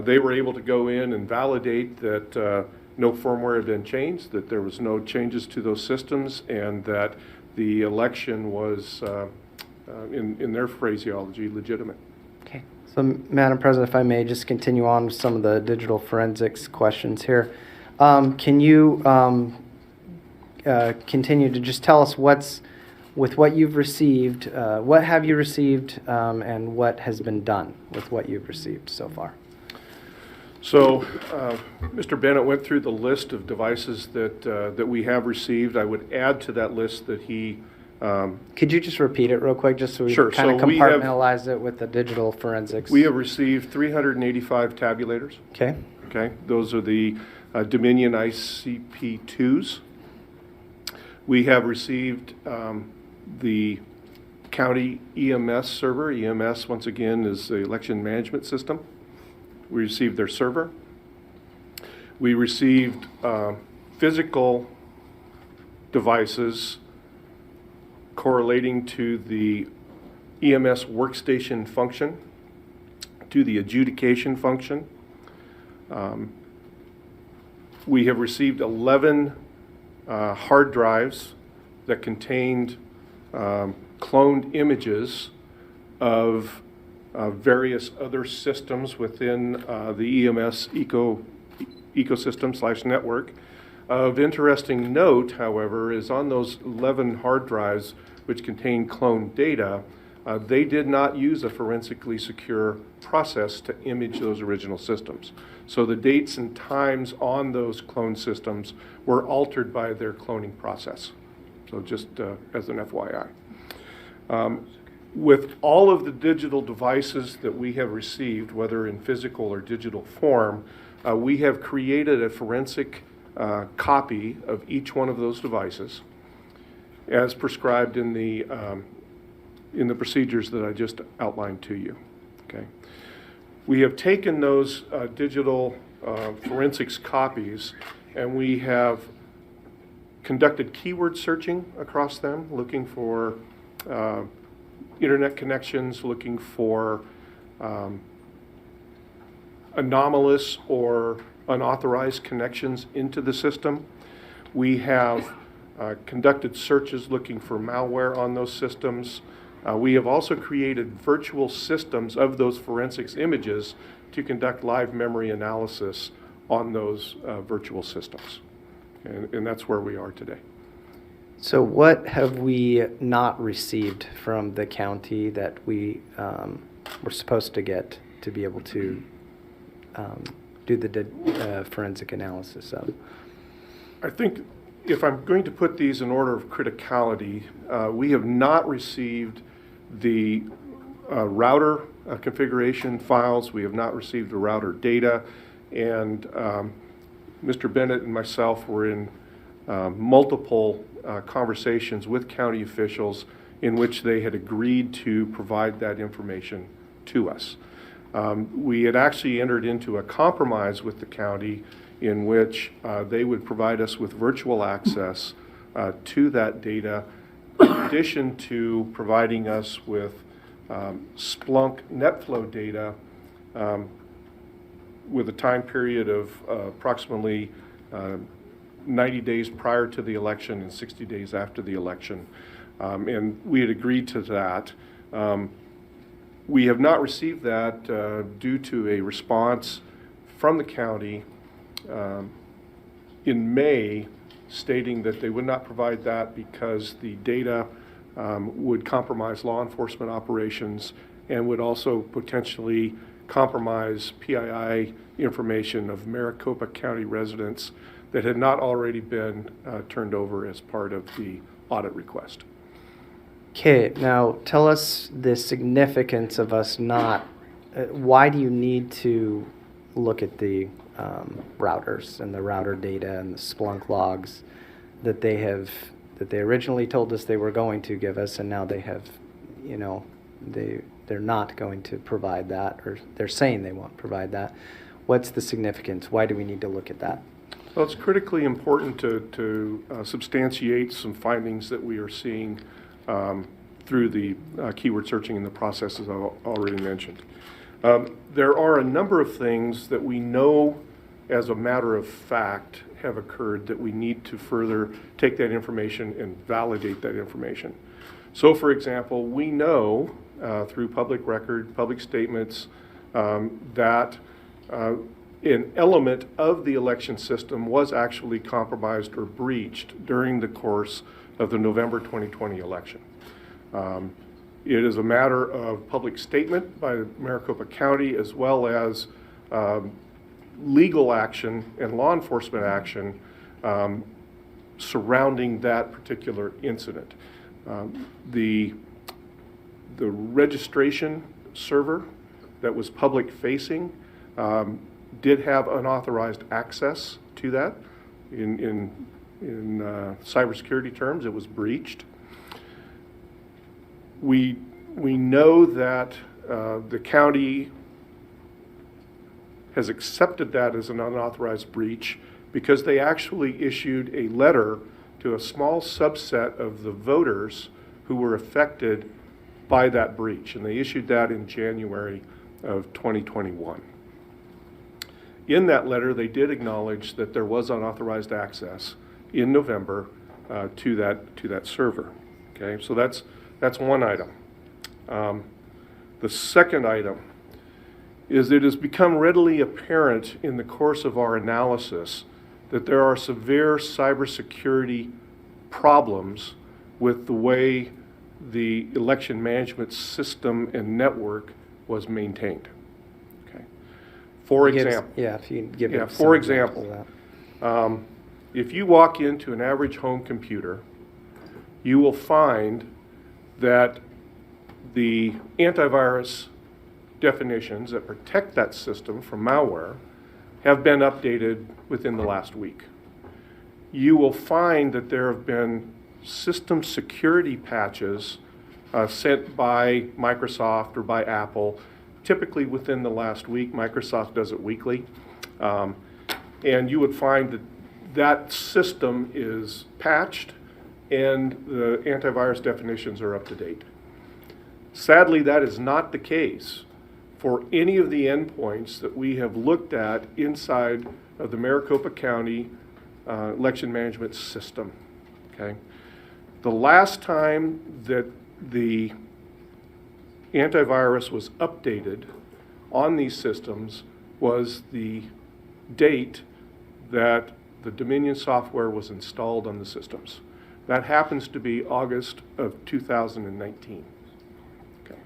they were able to go in and validate that no firmware had been changed, that there was no changes to those systems, and that the election was, in their phraseology, legitimate. Okay. So, Madam President, if I may just continue on with some of the digital forensics questions here. Can you continue to just tell us with what you've received, what have you received, and what has been done with what you've received so far? So, Mr. Bennett went through the list of devices that we have received. I would add to that list that he Could you just repeat it real quick, just so we Sure. kind of So we have- compartmentalize it with the digital forensics? we have received 385 tabulators. Okay. Okay, those are the Dominion ICP2s. We have received the county EMS server. EMS, once again, is the election management system. We received their server. We received physical devices correlating to the EMS workstation function, to the adjudication function. We have received 11 hard drives that contained cloned images of various other systems within the EMS ecosystem/network. Of interesting note, however, is on those 11 hard drives which contain cloned data, they did not use a forensically secure process to image those original systems. So the dates and times on those cloned systems were altered by their cloning process. So just as an FYI. With all of the digital devices that we have received, whether in physical or digital form, we have created a forensic copy of each one of those devices as prescribed in the procedures that I just outlined to you. Okay. We have taken those digital forensics copies and we have conducted keyword searching across them, looking for internet connections, looking for anomalous or unauthorized connections into the system. We have conducted searches looking for malware on those systems. We have also created virtual systems of those forensics images to conduct live memory analysis on those virtual systems. And that's where we are today. So what have we not received from the county that we were supposed to get to be able to do the forensic analysis of? I think if I'm going to put these in order of criticality, we have not received the router configuration files. We have not received the router data. And Mr. Bennett and myself were in multiple conversations with county officials in which they had agreed to provide that information to us. We had actually entered into a compromise with the county in which they would provide us with virtual access to that data, in addition to providing us with Splunk NetFlow data with a time period of approximately 90 days prior to the election and 60 days after the election. And we had agreed to that. We have not received that due to a response from the county in May stating that they would not provide that because the data would compromise law enforcement operations and would also potentially compromise PII information of Maricopa County residents that had not already been turned over as part of the audit request. Okay, now tell us the significance of us not, why do you need to look at the routers and the router data and the Splunk logs that they originally told us they were going to give us, and now they have, you know, they're not going to provide that, or they're saying they won't provide that. What's the significance? Why do we need to look at that? Well, it's critically important to substantiate some findings that we are seeing through the keyword searching and the processes I already mentioned. There are a number of things that we know as a matter of fact have occurred that we need to further take that information and validate that information. So, for example, we know through public record, public statements, that an element of the election system was actually compromised or breached during the course of the November 2020 election. It is a matter of public statement by Maricopa County as well as legal action and law enforcement action surrounding that particular incident. The registration server that was public facing did have unauthorized access to that. In cybersecurity terms, it was breached. We know that the county has accepted that as an unauthorized breach because they actually issued a letter to a small subset of the voters who were affected by that breach, and they issued that in January of 2021. In that letter, they did acknowledge that there was unauthorized access in November to that server. Okay, so that's one item. The second item is it has become readily apparent in the course of our analysis that there are severe cybersecurity problems with the way the election management system and network was maintained. Okay. For example, if you give yeah, some for examples example, of that. If you walk into an average home computer, you will find that the antivirus definitions that protect that system from malware have been updated within the last week. You will find that there have been system security patches sent by Microsoft or by Apple, typically within the last week. Microsoft does it weekly. And you would find that that system is patched and the antivirus definitions are up to date. Sadly, that is not the case for any of the endpoints that we have looked at inside of the Maricopa County election management system. okay? The last time that the antivirus was updated on these systems was the date that the Dominion software was installed on the systems. That happens to be August of 2019. Okay.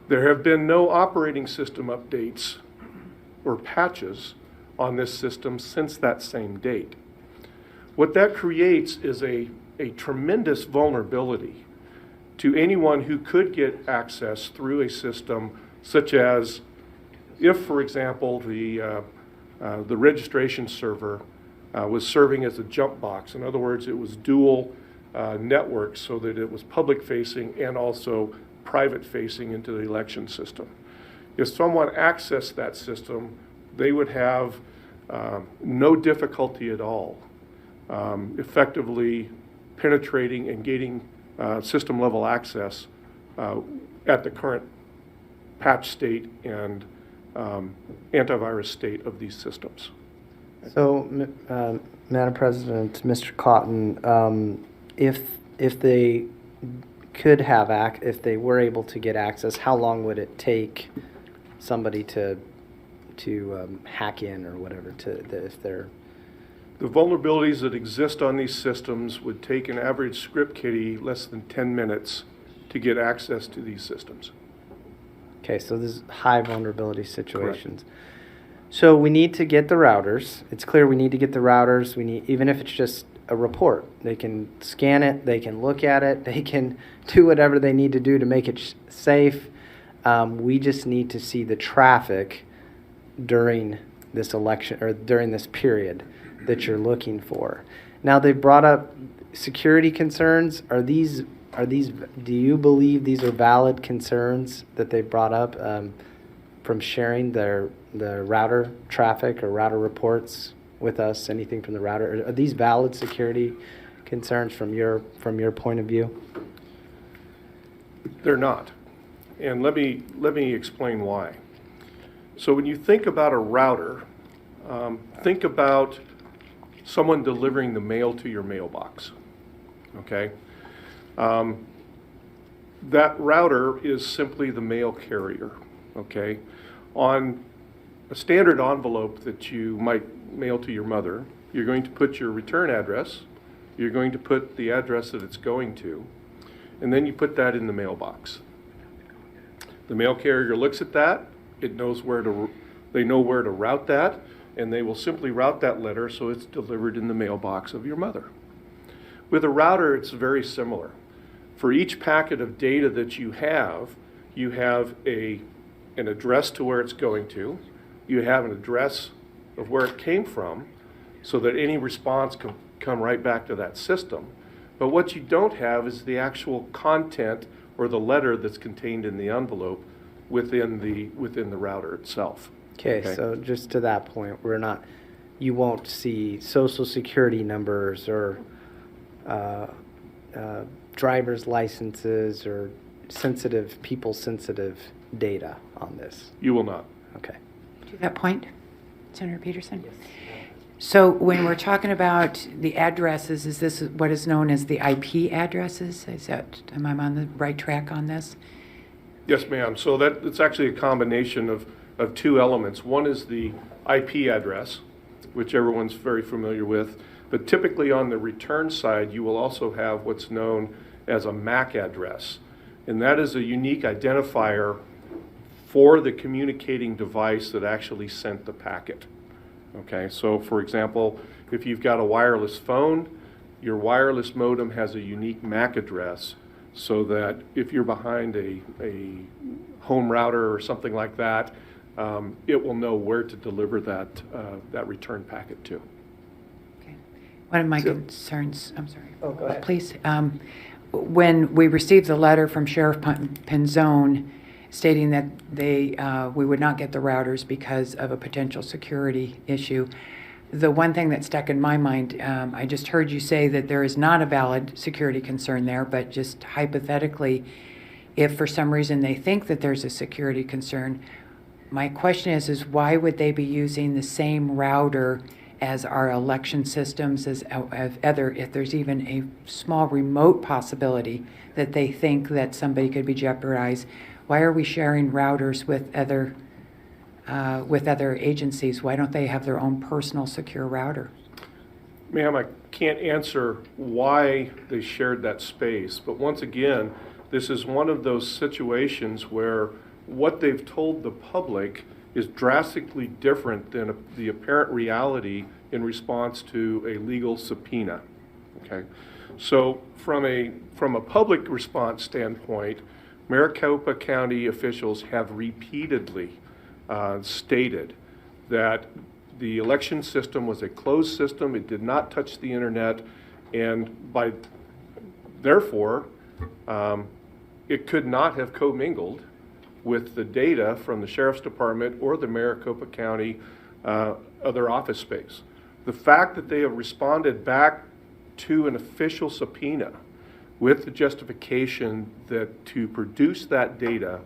There have been no operating system updates or patches on this system since that same date. What that creates is a tremendous vulnerability to anyone who could get access through a system such as if, for example, the registration server was serving as a jump box. In other words, it was dual network so that it was public facing and also private facing into the election system. If someone accessed that system, they would have no difficulty at all effectively penetrating and gaining system level access at the current patch state and antivirus state of these systems. So, Madam President, Mr. Cotton, if they could have if they were able to get access, how long would it take somebody to hack in or whatever if they're... The vulnerabilities that exist on these systems would take an average script kiddie less than 10 minutes to get access to these systems. Okay, so this is high vulnerability situations. Correct. So we need to get the routers. It's clear we need to get the routers. We need, even if it's just a report, they can scan it, they can look at it, they can do whatever they need to do to make it safe. We just need to see the traffic during this election or during this period that you're looking for. Now they brought up security concerns. Are these? Do you believe these are valid concerns that they brought up from sharing the router traffic or router reports with us? Anything from the router? Are these valid security concerns from your point of view? They're not, and let me explain why. So when you think about a router, think about someone delivering the mail to your mailbox. Okay. That router is simply the mail carrier, okay? On a standard envelope that you might mail to your mother, you're going to put your return address, you're going to put the address that it's going to, and then you put that in the mailbox. The mail carrier looks at that, it knows they know where to route that, and they will simply route that letter so it's delivered in the mailbox of your mother. With a router, it's very similar. For each packet of data that you have an address to where it's going to, you have an address of where it came from, so that any response can come right back to that system. But what you don't have is the actual content or the letter that's contained in the envelope within the router itself. Okay, so just to that point, you won't see social security numbers or driver's licenses or sensitive data on this. You will not. Okay. To that point, Senator Peterson? Yes. So when we're talking about the addresses, is this what is known as the IP addresses? Am I on the right track on this? Yes, ma'am. So it's actually a combination of two elements. One is the IP address, which everyone's very familiar with. But typically on the return side, you will also have what's known as a MAC address. And that is a unique identifier for the communicating device that actually sent the packet. Okay, so for example, if you've got a wireless phone, your wireless modem has a unique MAC address so that if you're behind a home router or something like that, it will know where to deliver that return packet to. One of my concerns, I'm sorry. Oh, go ahead. Please. When we received the letter from Sheriff Penzone stating that we would not get the routers because of a potential security issue, the one thing that stuck in my mind, I just heard you say that there is not a valid security concern there, but just hypothetically, if for some reason they think that there's a security concern, my question is why would they be using the same router as our election systems, as other, if there's even a small remote possibility that they think that somebody could be jeopardized, why are we sharing routers with other agencies? Why don't they have their own personal secure router? Ma'am, I can't answer why they shared that space, but once again, this is one of those situations where what they've told the public is drastically different than the apparent reality in response to a legal subpoena. Okay, so from a public response standpoint, Maricopa County officials have repeatedly stated that the election system was a closed system. It did not touch the internet, and therefore, it could not have commingled with the data from the Sheriff's Department or the Maricopa County other office space. The fact that they have responded back to an official subpoena with the justification that to produce that data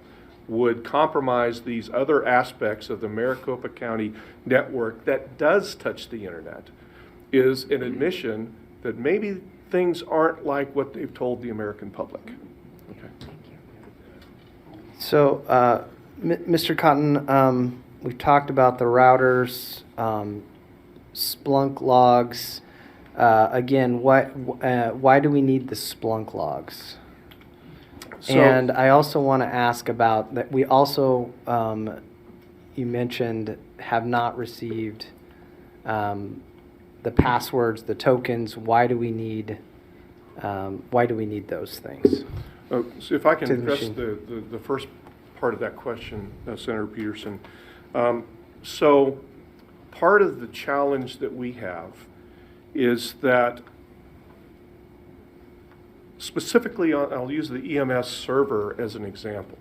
would compromise these other aspects of the Maricopa County network that does touch the internet is an admission that maybe things aren't like what they've told the American public. Okay. So, Mr. Cotton, we've talked about the routers, Splunk logs. Again, why do we need the Splunk logs? And I also want to ask about that. We also, you mentioned, have not received the passwords, the tokens. Why do we need those things? So if I can To the address machine. the first part of that question, Senator Peterson. So part of the challenge that we have is that specifically, I'll use the EMS server as an example.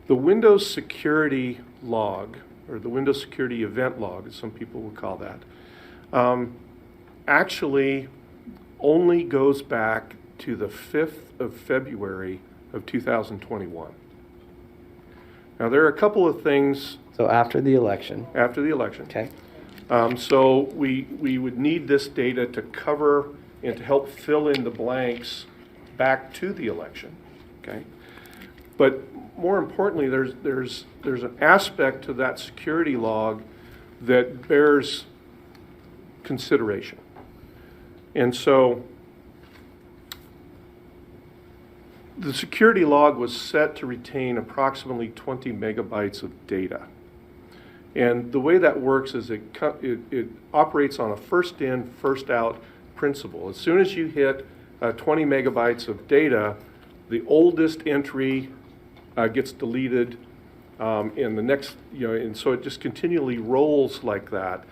The Windows security log, or the Windows security event log, as some people would call that, actually only goes back to the 5th of February of 2021. Now, there are a couple of things So after the election. after the election. Okay. So we would need this data to cover and to help fill in the blanks back to the election, okay? But more importantly, there's an aspect to that security log that bears consideration. And so the security log was set to retain approximately 20 megabytes of data. And the way that works is it operates on a first in, first out principle. As soon as you hit 20 megabytes of data, the oldest entry gets deleted, and the next, and so it just continually rolls like that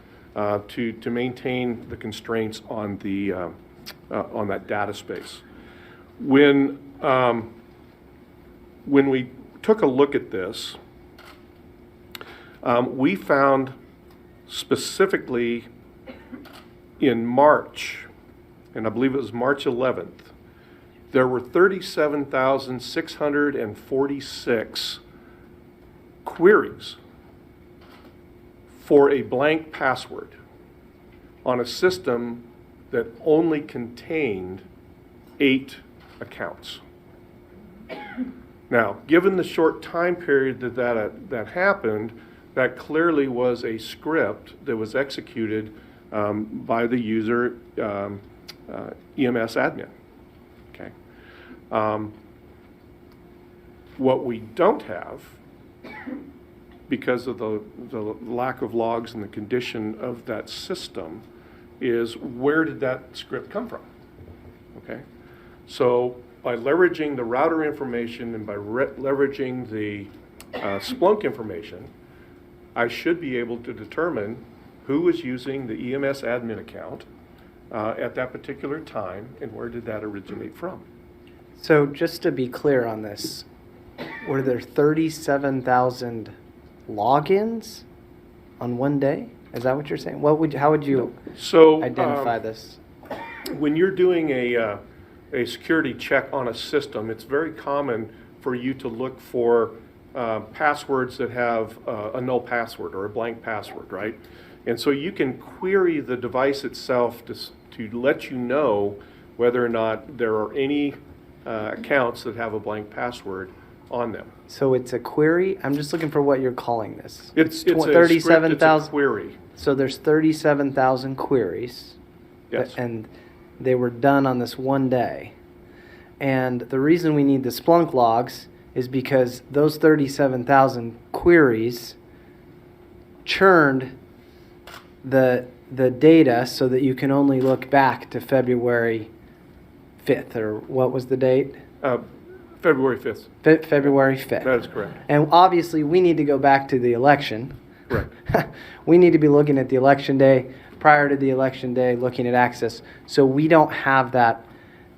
to maintain the constraints on on that data space. When we took a look at this, we found specifically in March, and I believe it was March 11th, there were 37,646 queries for a blank password on a system that only contained 8 accounts. Now, given the short time period that happened, that clearly was a script that was executed by the user EMS admin. Okay. What we don't have, because of the lack of logs and the condition of that system, is where did that script come from? Okay. So by leveraging the router information and by leveraging the Splunk information, I should be able to determine who was using the EMS admin account at that particular time and where did that originate from. So just to be clear on this, were there 37,000 logins on one day? Is that what you're saying? How would you identify this? When you're doing a security check on a system, it's very common for you to look for passwords that have a null password or a blank password, right? And so you can query the device itself to let you know whether or not there are any accounts that have a blank password on them. So it's a query? I'm just looking for what you're calling this. It's a script, it's a 37,000. query. So there's 37,000 queries. Yes. And they were done on this one day. And the reason we need the Splunk logs is because those 37,000 queries churned the data so that you can only look back to February 5th, or what was the date? February 5th. February 5th. That is correct. And obviously, we need to go back to the election. Correct. We need to be looking at the election day, prior to the election day, looking at access. So we don't have that,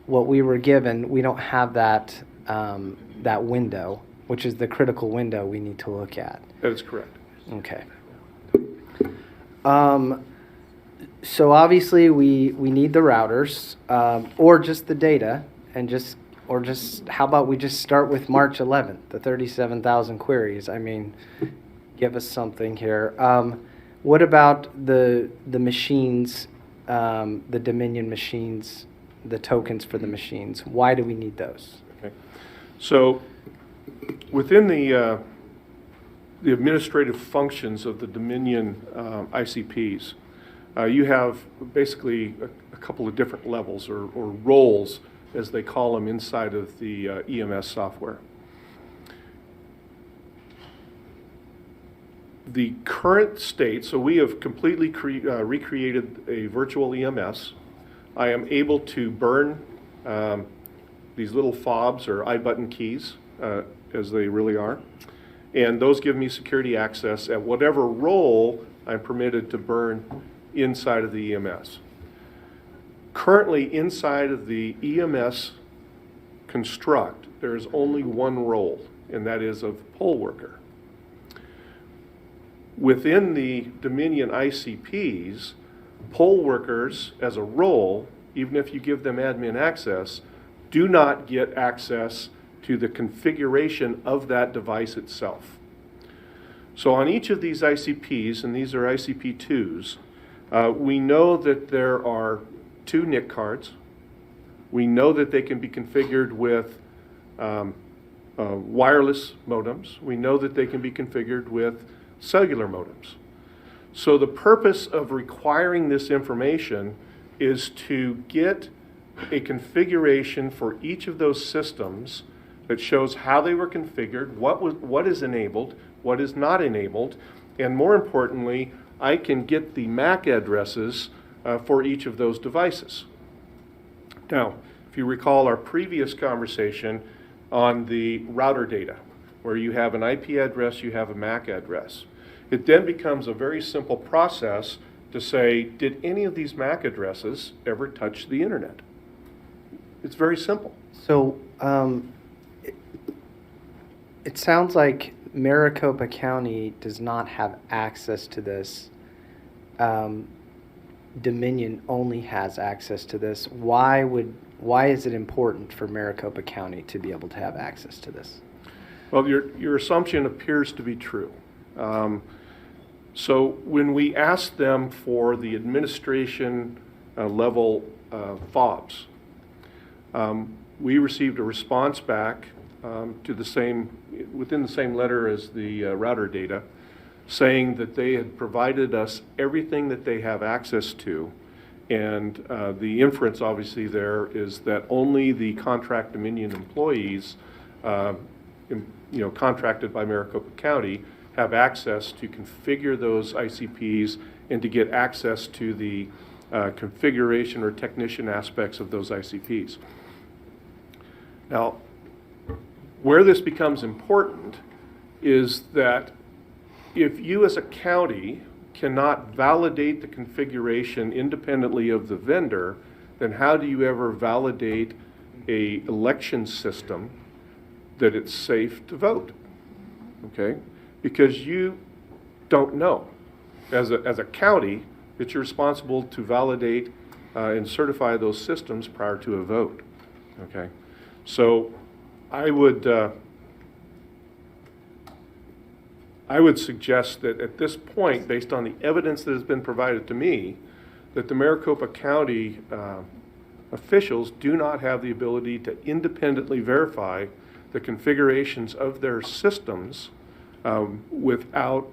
what we were given, we don't have that, that window, which is the critical window we need to look at. That is correct. Okay. So obviously we need the routers, or just the data, and just how about we just start with March 11th, the 37,000 queries? I mean, give us something here. What about the machines, the Dominion machines, the tokens for the machines? Why do we need those? Okay. So within the administrative functions of the Dominion ICPs, you have basically a couple of different levels or roles, as they call them, inside of the EMS software. The current state, so we have completely recreated a virtual EMS. I am able to burn these little fobs or iButton keys, as they really are. And those give me security access at whatever role I'm permitted to burn inside of the EMS. Currently, inside of the EMS construct, there is only one role, and that is of poll worker. Within the Dominion ICPs, poll workers as a role, even if you give them admin access, do not get access to the configuration of that device itself. So on each of these ICPs, and these are ICP2s, we know that there are 2 NIC cards. We know that they can be configured with wireless modems. We know that they can be configured with cellular modems. So the purpose of requiring this information is to get a configuration for each of those systems that shows how they were configured, what is enabled, what is not enabled, and more importantly, I can get the MAC addresses for each of those devices. Now, if you recall our previous conversation on the router data, where you have an IP address, you have a MAC address. It then becomes a very simple process to say, did any of these MAC addresses ever touch the internet? It's very simple. So it sounds like Maricopa County does not have access to this. Dominion only has access to this. Why is it important for Maricopa County to be able to have access to this? Well, your assumption appears to be true. So when we asked them for the administration level fobs, we received a response back to within the same letter as the router data, saying that they had provided us everything that they have access to, and the inference obviously there is that only the contract Dominion employees, contracted by Maricopa County, have access to configure those ICPs and to get access to the configuration or technician aspects of those ICPs. Now, where this becomes important is that if you as a county cannot validate the configuration independently of the vendor, then how do you ever validate an election system that it's safe to vote? Okay? Because you don't know. As a county, it's responsible to validate and certify those systems prior to a vote. Okay? So I I would suggest that at this point, based on the evidence that has been provided to me, that the Maricopa County officials do not have the ability to independently verify the configurations of their systems without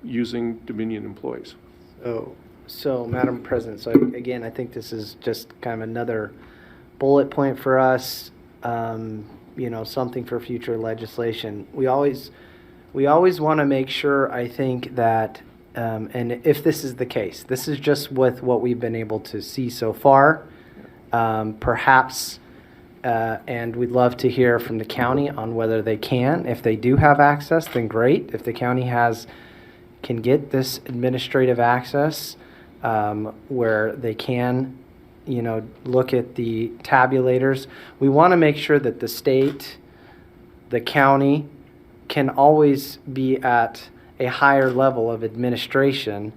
using Dominion employees. So, Madam President, so again, I think this is just kind of another bullet point for us, something for future legislation. We always want to make sure, I think, that, and if this is the case, this is just with what we've been able to see so far, perhaps, and we'd love to hear from the county on whether they can. If they do have access, then great. If the county can get this administrative access, where they can, look at the tabulators. We want to make sure that the state, the county, can always be at a higher level of administration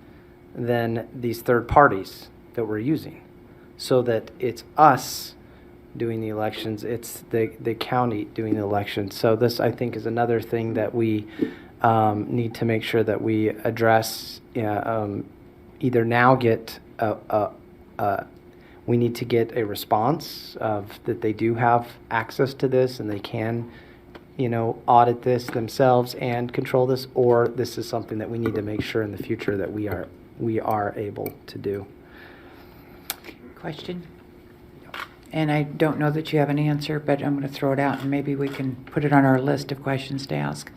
than these third parties that we're using, so that it's us doing the elections, it's the county doing the elections. So this, I think, is another thing that we need to make sure that we address. Either now get we need to get a response of that they do have access to this and they can, audit this themselves and control this, or this is something that we need to make sure in the future that we are able to do. Question? And I don't know that you have an answer, but I'm going to throw it out and maybe we can put it on our list of questions to ask.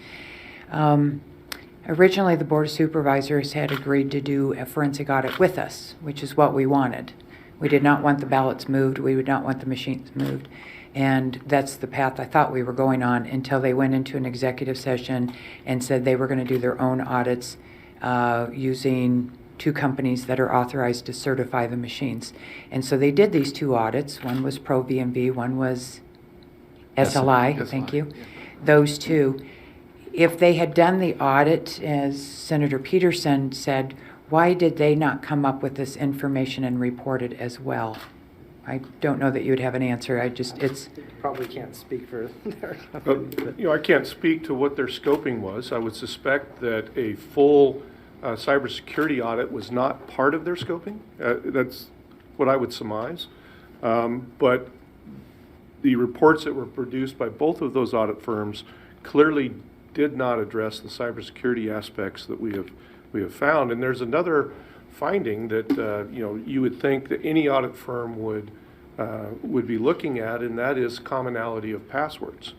Originally, the Board of Supervisors had agreed to do a forensic audit with us, which is what we wanted. We did not want the ballots moved. We would not want the machines moved. And that's the path I thought we were going on until they went into an executive session and said they were going to do their own audits using 2 companies that are authorized to certify the machines. And so they did these 2 audits. One was Pro VMV, one was SLI. Thank you. Yeah. Those 2. If they had done the audit, as Senator Peterson said, why did they not come up with this information and report it as well? I don't know that you would have an answer. It's Probably can't speak for their company. I can't speak to what their scoping was. I would suspect that a full cybersecurity audit was not part of their scoping. That's what I would surmise. But the reports that were produced by both of those audit firms clearly did not address the cybersecurity aspects that we have found. And there's another finding that you would think that any audit firm would be looking at, and that is commonality of passwords.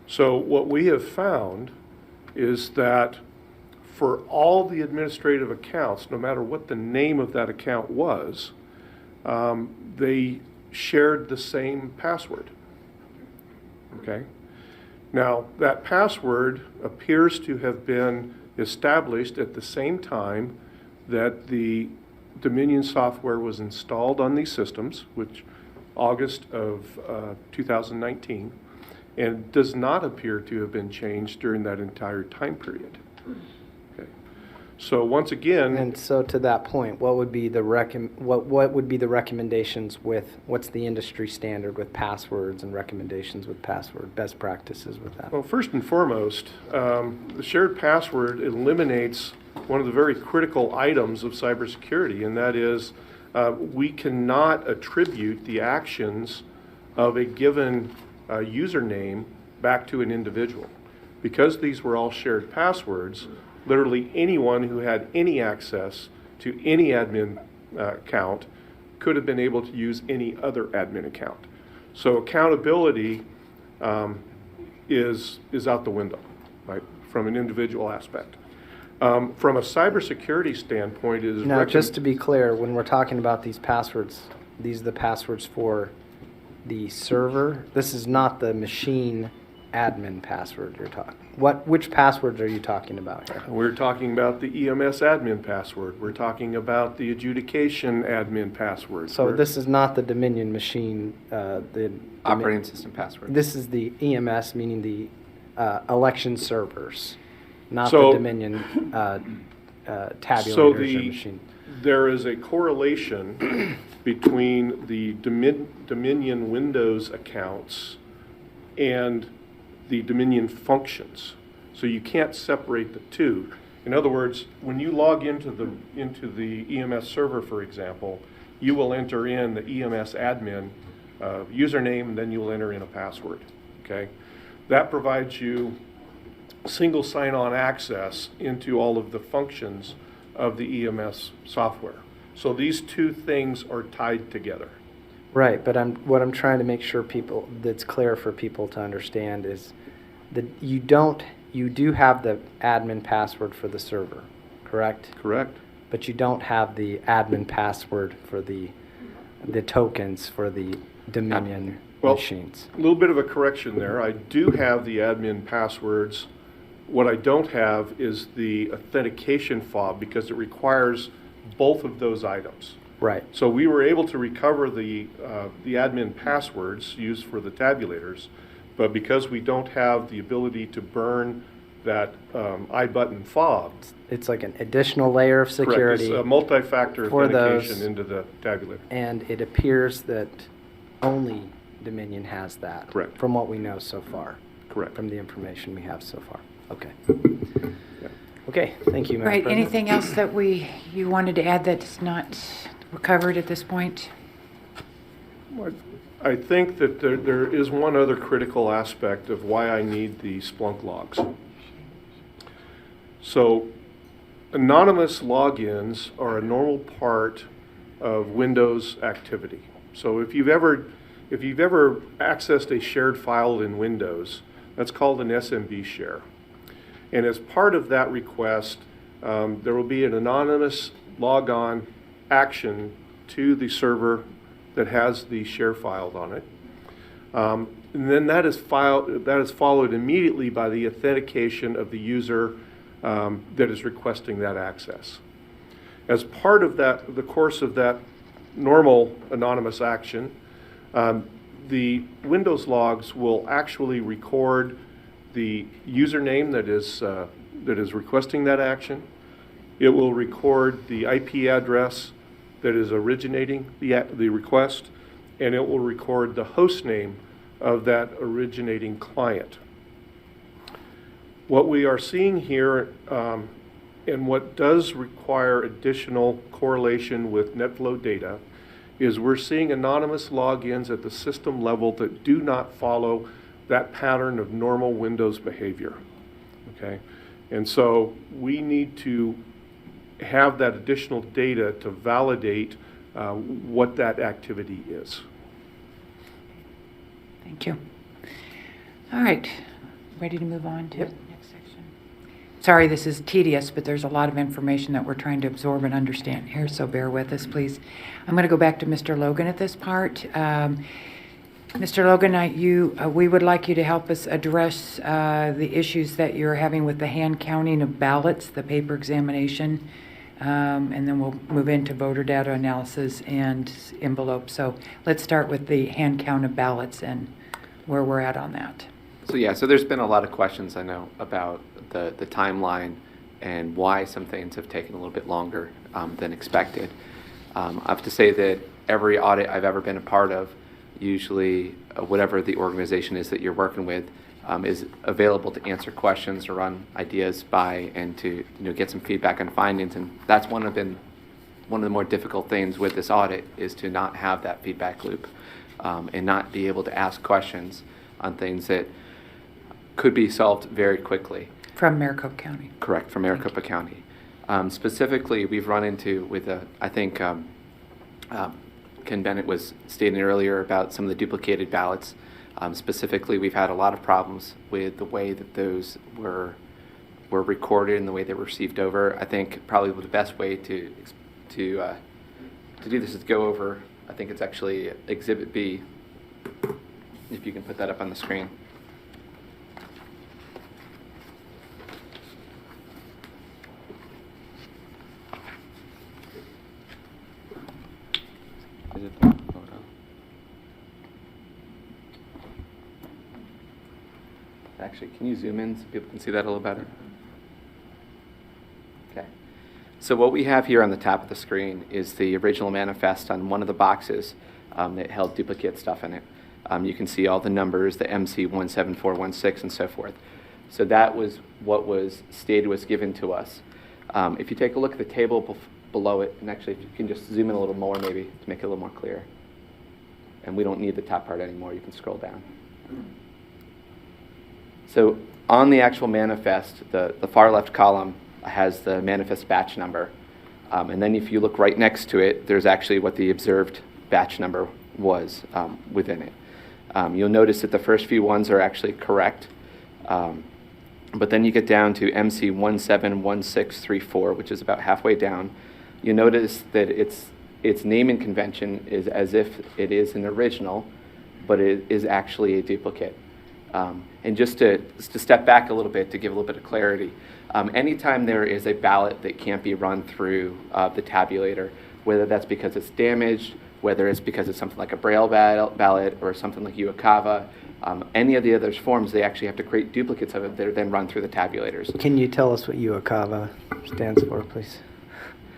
So what we have found is that for all the administrative accounts, no matter what the name of that account was, they shared the same password. Okay? Now, that password appears to have been established at the same time that the Dominion software was installed on these systems, which August of 2019, and does not appear to have been changed during that entire time period. Okay. So once again, And so to that point, what would be the what would be the recommendations with what's the industry standard with passwords and recommendations with password, best practices with that? well, first and foremost, the shared password eliminates one of the very critical items of cybersecurity, and that is we cannot attribute the actions of a given username back to an individual. Because these were all shared passwords, literally anyone who had any access to any admin account could have been able to use any other admin account. So accountability is out the window, right, from an individual aspect. From a cybersecurity standpoint, it is Now, just to be clear, when we're talking about these passwords, these are the passwords for the server. This is not the machine admin password you're talking. Which passwords are you talking about here? We're talking about the EMS admin password. We're talking about the adjudication admin password. So this is not the Dominion machine, the Operating system password. This is the EMS, meaning the election servers, not So- the Dominion tabulators or machine. There is a correlation between the Dominion Windows accounts and the Dominion functions. So you can't separate the two. In other words, when you log into the EMS server, for example, you will enter in the EMS admin username, and then you'll enter in a password, okay? That provides you single sign-on access into all of the functions of the EMS software. So these two things are tied together. Right, but what I'm trying to make sure that's clear for people to understand is that you do have the admin password for the server, correct? Correct. But you don't have the admin password for the tokens for the Dominion machines. A little bit of a correction there. I do have the admin passwords. What I don't have is the authentication fob because it requires both of those items. Right. So we were able to recover the admin passwords used for the tabulators, but because we don't have the ability to burn that iButton fob. It's like an additional layer of security. Correct. It's a multi-factor for authentication those, into the tabulator. and it appears that only Dominion has that. Correct. From what we know so far. Correct. From the information we have so far. Okay. Yeah. Okay, thank you, Madam Right, President. anything else that you wanted to add that's not covered at this point? I think that there is one other critical aspect of why I need the Splunk logs. So anonymous logins are a normal part of Windows activity. So if you've ever accessed a shared file in Windows, that's called an SMB share. And as part of that request, there will be an anonymous logon action to the server that has the share file on it. And then that is followed immediately by the authentication of the user that is requesting that access. As part of the course of that normal anonymous action, the Windows logs will actually record the username that is requesting that action. It will record the IP address that is originating the request, and it will record the host name of that originating client. What we are seeing here, and what does require additional correlation with NetFlow data, is we're seeing anonymous logins at the system level that do not follow that pattern of normal Windows behavior, okay? And so we need to have that additional data to validate what that activity is. Thank you. All right, ready to move on to the next section? Sorry, this is tedious, but there's a lot of information that we're trying to absorb and understand here, so bear with us, please. I'm going to go back to Mr. Logan at this part. Mr. Logan, we would like you to help us address the issues that you're having with the hand counting of ballots, the paper examination, and then we'll move into voter data analysis and envelopes. So let's start with the hand count of ballots and where we're at on that. So there's been a lot of questions, I know, about the timeline and why some things have taken a little bit longer than expected. I have to say that every audit I've ever been a part of, usually whatever the organization is that you're working with, is available to answer questions or run ideas by and to get some feedback on findings. And that's one of the more difficult things with this audit is to not have that feedback loop and not be able to ask questions on things that could be solved very quickly. From Maricopa County. Correct, from Maricopa County. Specifically, we've run into I think Ken Bennett was stating earlier about some of the duplicated ballots. Specifically, we've had a lot of problems with the way that those were recorded and the way they were received over. I think probably the best way to do this is to go over, I think it's actually Exhibit B, if you can put that up on the screen. Is it the photo? Actually, can you zoom in so people can see that a little better? Okay. So what we have here on the top of the screen is the original manifest on one of the boxes that held duplicate stuff in it. You can see all the numbers, the MC17416 and so forth. So that was what was stated was given to us. If you take a look at the table below it, and actually if you can just zoom in a little more maybe to make it a little more clear. And we don't need the top part anymore, you can scroll down. So on the actual manifest, the far left column has the manifest batch number. And then if you look right next to it, there's actually what the observed batch number was within it. You'll notice that the first few ones are actually correct. But then you get down to MC 171634, which is about halfway down. You notice that its naming convention is as if it is an original, but it is actually a duplicate. And just to step back a little bit to give a little bit of clarity, anytime there is a ballot that can't be run through the tabulator, whether that's because it's damaged, whether it's because it's something like a Braille ballot or something like Uakava, any of the other forms, they actually have to create duplicates of it that are then run through the tabulators. Can you tell us what Uakava stands for, please?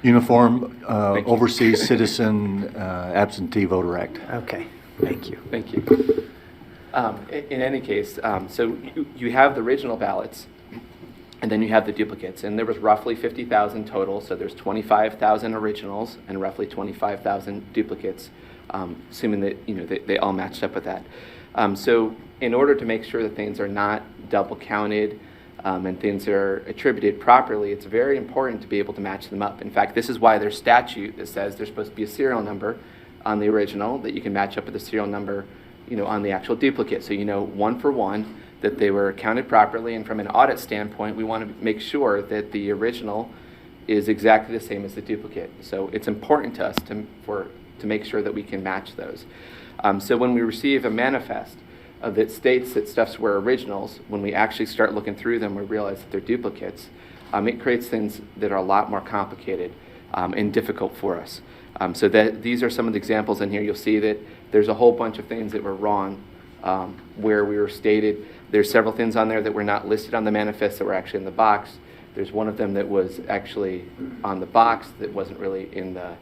Uniform you. Overseas Citizen Absentee Voter Act. Okay, thank you. Thank you. In any case, so you have the original ballots, and then you have the duplicates, and there was roughly 50,000 total, so there's 25,000 originals and roughly 25,000 duplicates, assuming that they all matched up with that. So in order to make sure that things are not double counted and things are attributed properly, it's very important to be able to match them up. In fact, this is why there's statute that says there's supposed to be a serial number on the original that you can match up with the serial number on the actual duplicate. So one for one that they were counted properly, and from an audit standpoint, we want to make sure that the original is exactly the same as the duplicate. So it's important to us to make sure that we can match those. So when we receive a manifest that states that stuffs were originals, when we actually start looking through them, we realize that they're duplicates. It creates things that are a lot more complicated and difficult for us. So these are some of the examples in here. You'll see that there's a whole bunch of things that were wrong where we were stated. There's several things on there that were not listed on the manifest that were actually in the box. There's one of them that was actually on the box that wasn't really in the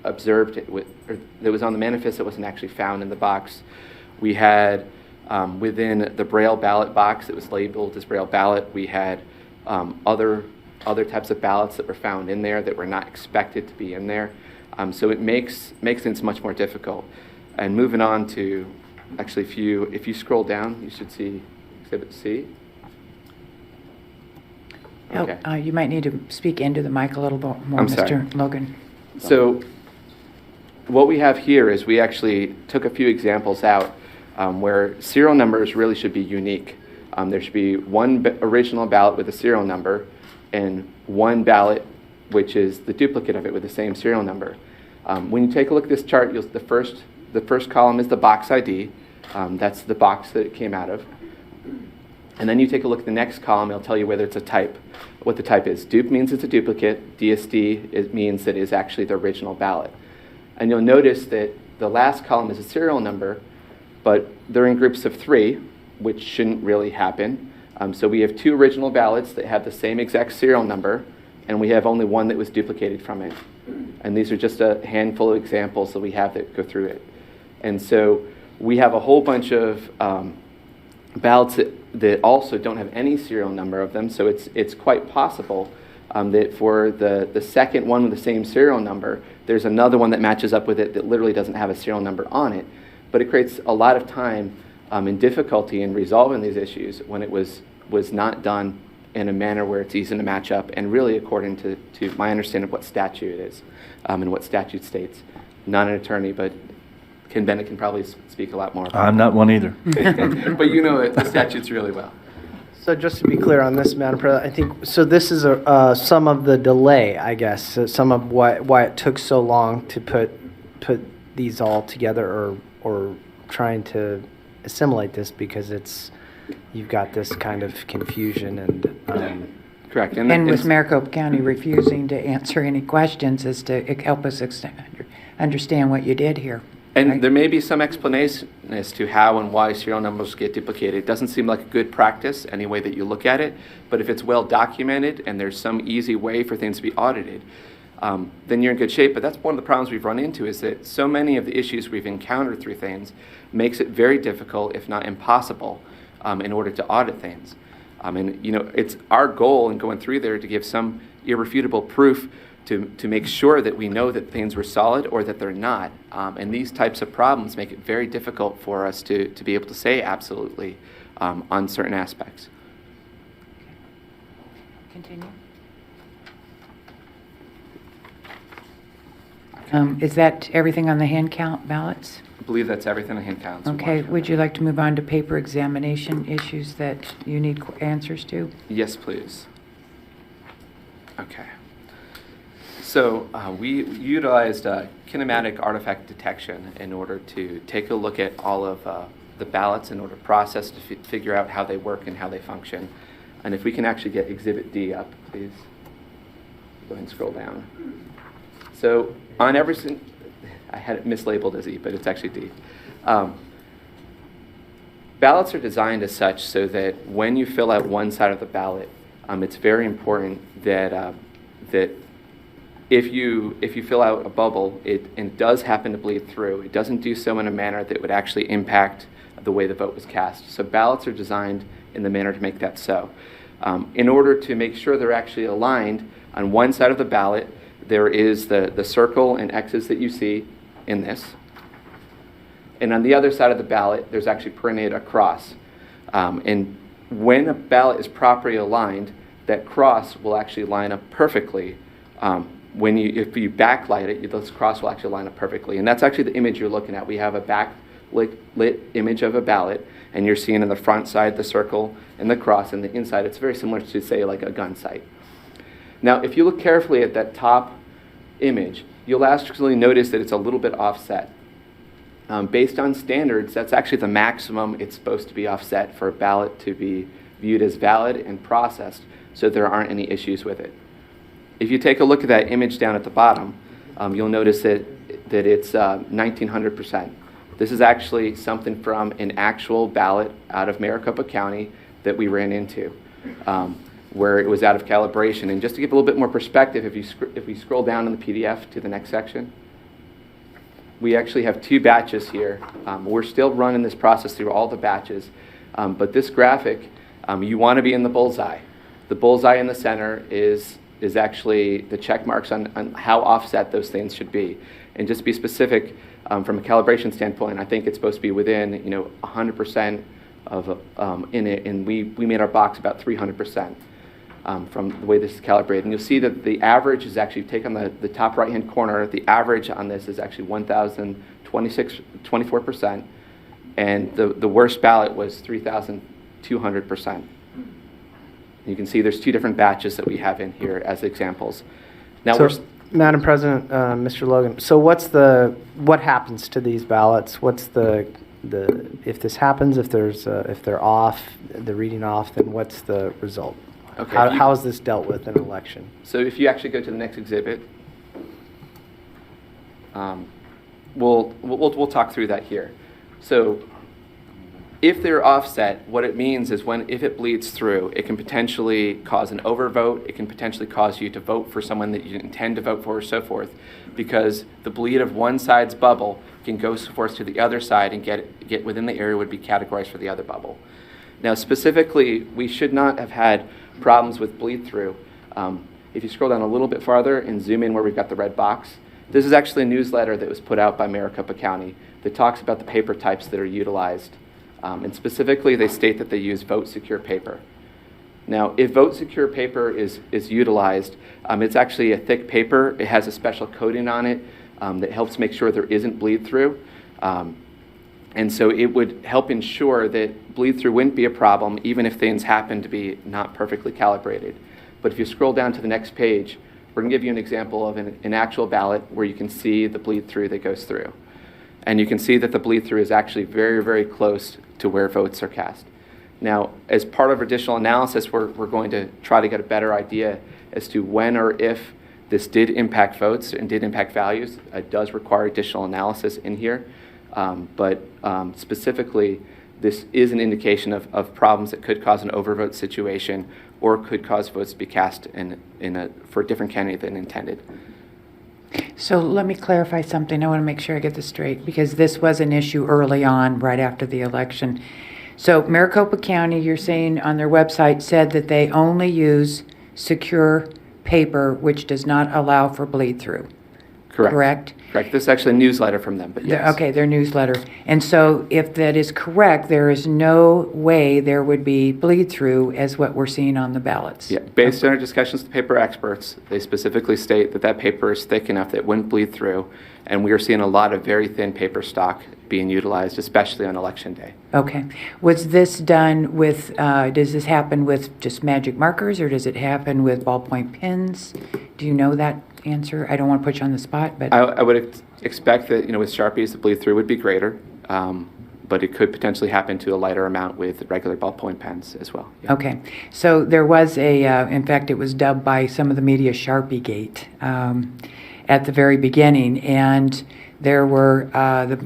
observed, or that was on the manifest that wasn't actually found in the box. We had within the Braille ballot box that was labeled as Braille ballot, we had other types of ballots that were found in there that were not expected to be in there. So it makes things much more difficult. And moving on to, actually, if you scroll down, you should see Exhibit C. Okay. Oh, you might need to speak into the mic a little bit more, I'm sorry. Mr. Logan. So what we have here is we actually took a few examples out where serial numbers really should be unique. There should be one original ballot with a serial number and one ballot which is the duplicate of it with the same serial number. When you take a look at this chart, the first column is the box ID. That's the box that it came out of. And then you take a look at the next column, it'll tell you whether it's a type, what the type is. Dupe means it's a duplicate. DSD means that it is actually the original ballot. And you'll notice that the last column is a serial number, but they're in groups of 3, which shouldn't really happen. So we have 2 original ballots that have the same exact serial number, and we have only one that was duplicated from it. And these are just a handful of examples that we have that go through it. And so we have a whole bunch of ballots that also don't have any serial number of them, so it's quite possible that for the second one with the same serial number, there's another one that matches up with it that literally doesn't have a serial number on it. But it creates a lot of time and difficulty in resolving these issues when it was not done in a manner where it's easy to match up and really according to my understanding of what statute it is and what statute states. Not an attorney, but Ken Bennett can probably speak a lot more about I'm not one either. But you know the statutes really well. So just to be clear on this, Madam President, I think, so this is some of the delay, I guess, so some of why it took so long to put these all together or trying to assimilate this, because you've got this kind of confusion and Correct. And with Maricopa County refusing to answer any questions as to help us understand what you did here. And right? there may be some explanation as to how and why serial numbers get duplicated. It doesn't seem like a good practice any way that you look at it, but if it's well documented and there's some easy way for things to be audited, then you're in good shape. But that's one of the problems we've run into, is that so many of the issues we've encountered through things makes it very difficult, if not impossible, in order to audit things. And it's our goal in going through there to give some irrefutable proof to make sure that we know that things were solid or that they're not. And these types of problems make it very difficult for us to be able to say absolutely on certain aspects. Continue. Is that everything on the hand count ballots? I believe that's everything on hand counts. Okay, would you like to move on to paper examination issues that you need answers to? Yes, please. Okay. So we utilized kinematic artifact detection in order to take a look at all of the ballots in order to process to figure out how they work and how they function. And if we can actually get Exhibit D up, please. Go ahead and scroll down. So on every single, I had it mislabeled as E, but it's actually D. Ballots are designed as such so that when you fill out one side of the ballot, it's very important that that if you fill out a bubble, and it does happen to bleed through, it doesn't do so in a manner that would actually impact the way the vote was cast. So ballots are designed in the manner to make that so. In order to make sure they're actually aligned, on one side of the ballot, there is the circle and X's that you see in this. And on the other side of the ballot, there's actually printed a cross. And when a ballot is properly aligned, that cross will actually line up perfectly. If you backlight it, this cross will actually line up perfectly. And that's actually the image you're looking at. We have a backlit image of a ballot, and you're seeing in the front side the circle and the cross, and the inside it's very similar to, say, like a gun sight. Now, if you look carefully at that top image, you'll actually notice that it's a little bit offset. Based on standards, that's actually the maximum it's supposed to be offset for a ballot to be viewed as valid and processed, so there aren't any issues with it. If you take a look at that image down at the bottom, you'll notice that it's 1900%. This is actually something from an actual ballot out of Maricopa County that we ran into, where it was out of calibration. And just to give a little bit more perspective, if we scroll down in the PDF to the next section, we actually have 2 batches here. We're still running this process through all the batches, but this graphic, you want to be in the bullseye. The bullseye in the center is actually the check marks on how offset those things should be. And just to be specific, from a calibration standpoint, I think it's supposed to be within 100% of in it, and we made our box about 300% from the way this is calibrated. And you'll see that the average is actually, take on the top right-hand corner, the average on this is actually 1,024%, and the worst ballot was 3,200%. You can see there's 2 different batches that we have in here as examples. Now, Madam President, Mr. Logan, so what happens to these ballots? What's if this happens, if they're off, the reading off, then what's the result? Okay, how is this dealt with in an election? So if you actually go to the next exhibit, we'll talk through that here. So if they're offset, what it means is if it bleeds through, it can potentially cause an overvote. It can potentially cause you to vote for someone that you didn't intend to vote for, or so forth, because the bleed of one side's bubble can go forth to the other side and get within the area would be categorized for the other bubble. Now, specifically, we should not have had problems with bleed through. If you scroll down a little bit farther and zoom in where we've got the red box, this is actually a newsletter that was put out by Maricopa County that talks about the paper types that are utilized. And specifically, they state that they use vote secure paper. Now, if vote secure paper is utilized, it's actually a thick paper. It has a special coating on it that helps make sure there isn't bleed through. And so it would help ensure that bleed through wouldn't be a problem, even if things happen to be not perfectly calibrated. But if you scroll down to the next page, we're going to give you an example of an actual ballot where you can see the bleed through that goes through. And you can see that the bleed through is actually very, very close to where votes are cast. Now, as part of additional analysis, we're going to try to get a better idea as to when or if this did impact votes and did impact values. It does require additional analysis in here. But specifically, this is an indication of problems that could cause an overvote situation or could cause votes to be cast for a different candidate than intended. So let me clarify something. I want to make sure I get this straight, because this was an issue early on, right after the election. So Maricopa County, you're saying on their website, said that they only use secure paper, which does not allow for bleed-through. Correct? Correct. This is actually a newsletter from them, but yes. Okay, their newsletter. And so if that is correct, there is no way there would be bleed-through as what we're seeing on the ballots. Yeah, based on our discussions with paper experts, they specifically state that that paper is thick enough that it wouldn't bleed through, and we are seeing a lot of very thin paper stock being utilized, especially on election day. Okay. Was this done with, does this happen with just magic markers, or does it happen with ballpoint pens? Do you know that answer? I don't want to put you on the spot, but... I would expect that, with Sharpies, the bleed-through would be greater, but it could potentially happen to a lighter amount with regular ballpoint pens as well. Yeah. Okay. So there was in fact, it was dubbed by some of the media Sharpie Gate at the very beginning, and there were the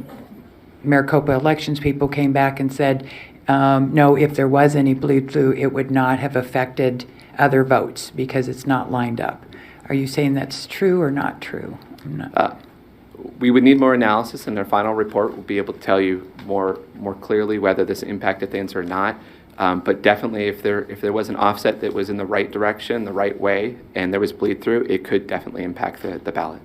Maricopa elections people came back and said, no, if there was any bleed-through, it would not have affected other votes because it's not lined up. Are you saying that's true or not true? We would need more analysis, and their final report will be able to tell you more clearly whether this impacted things or not. But definitely, if there was an offset that was in the right direction, the right way, and there was bleed through, it could definitely impact the ballot.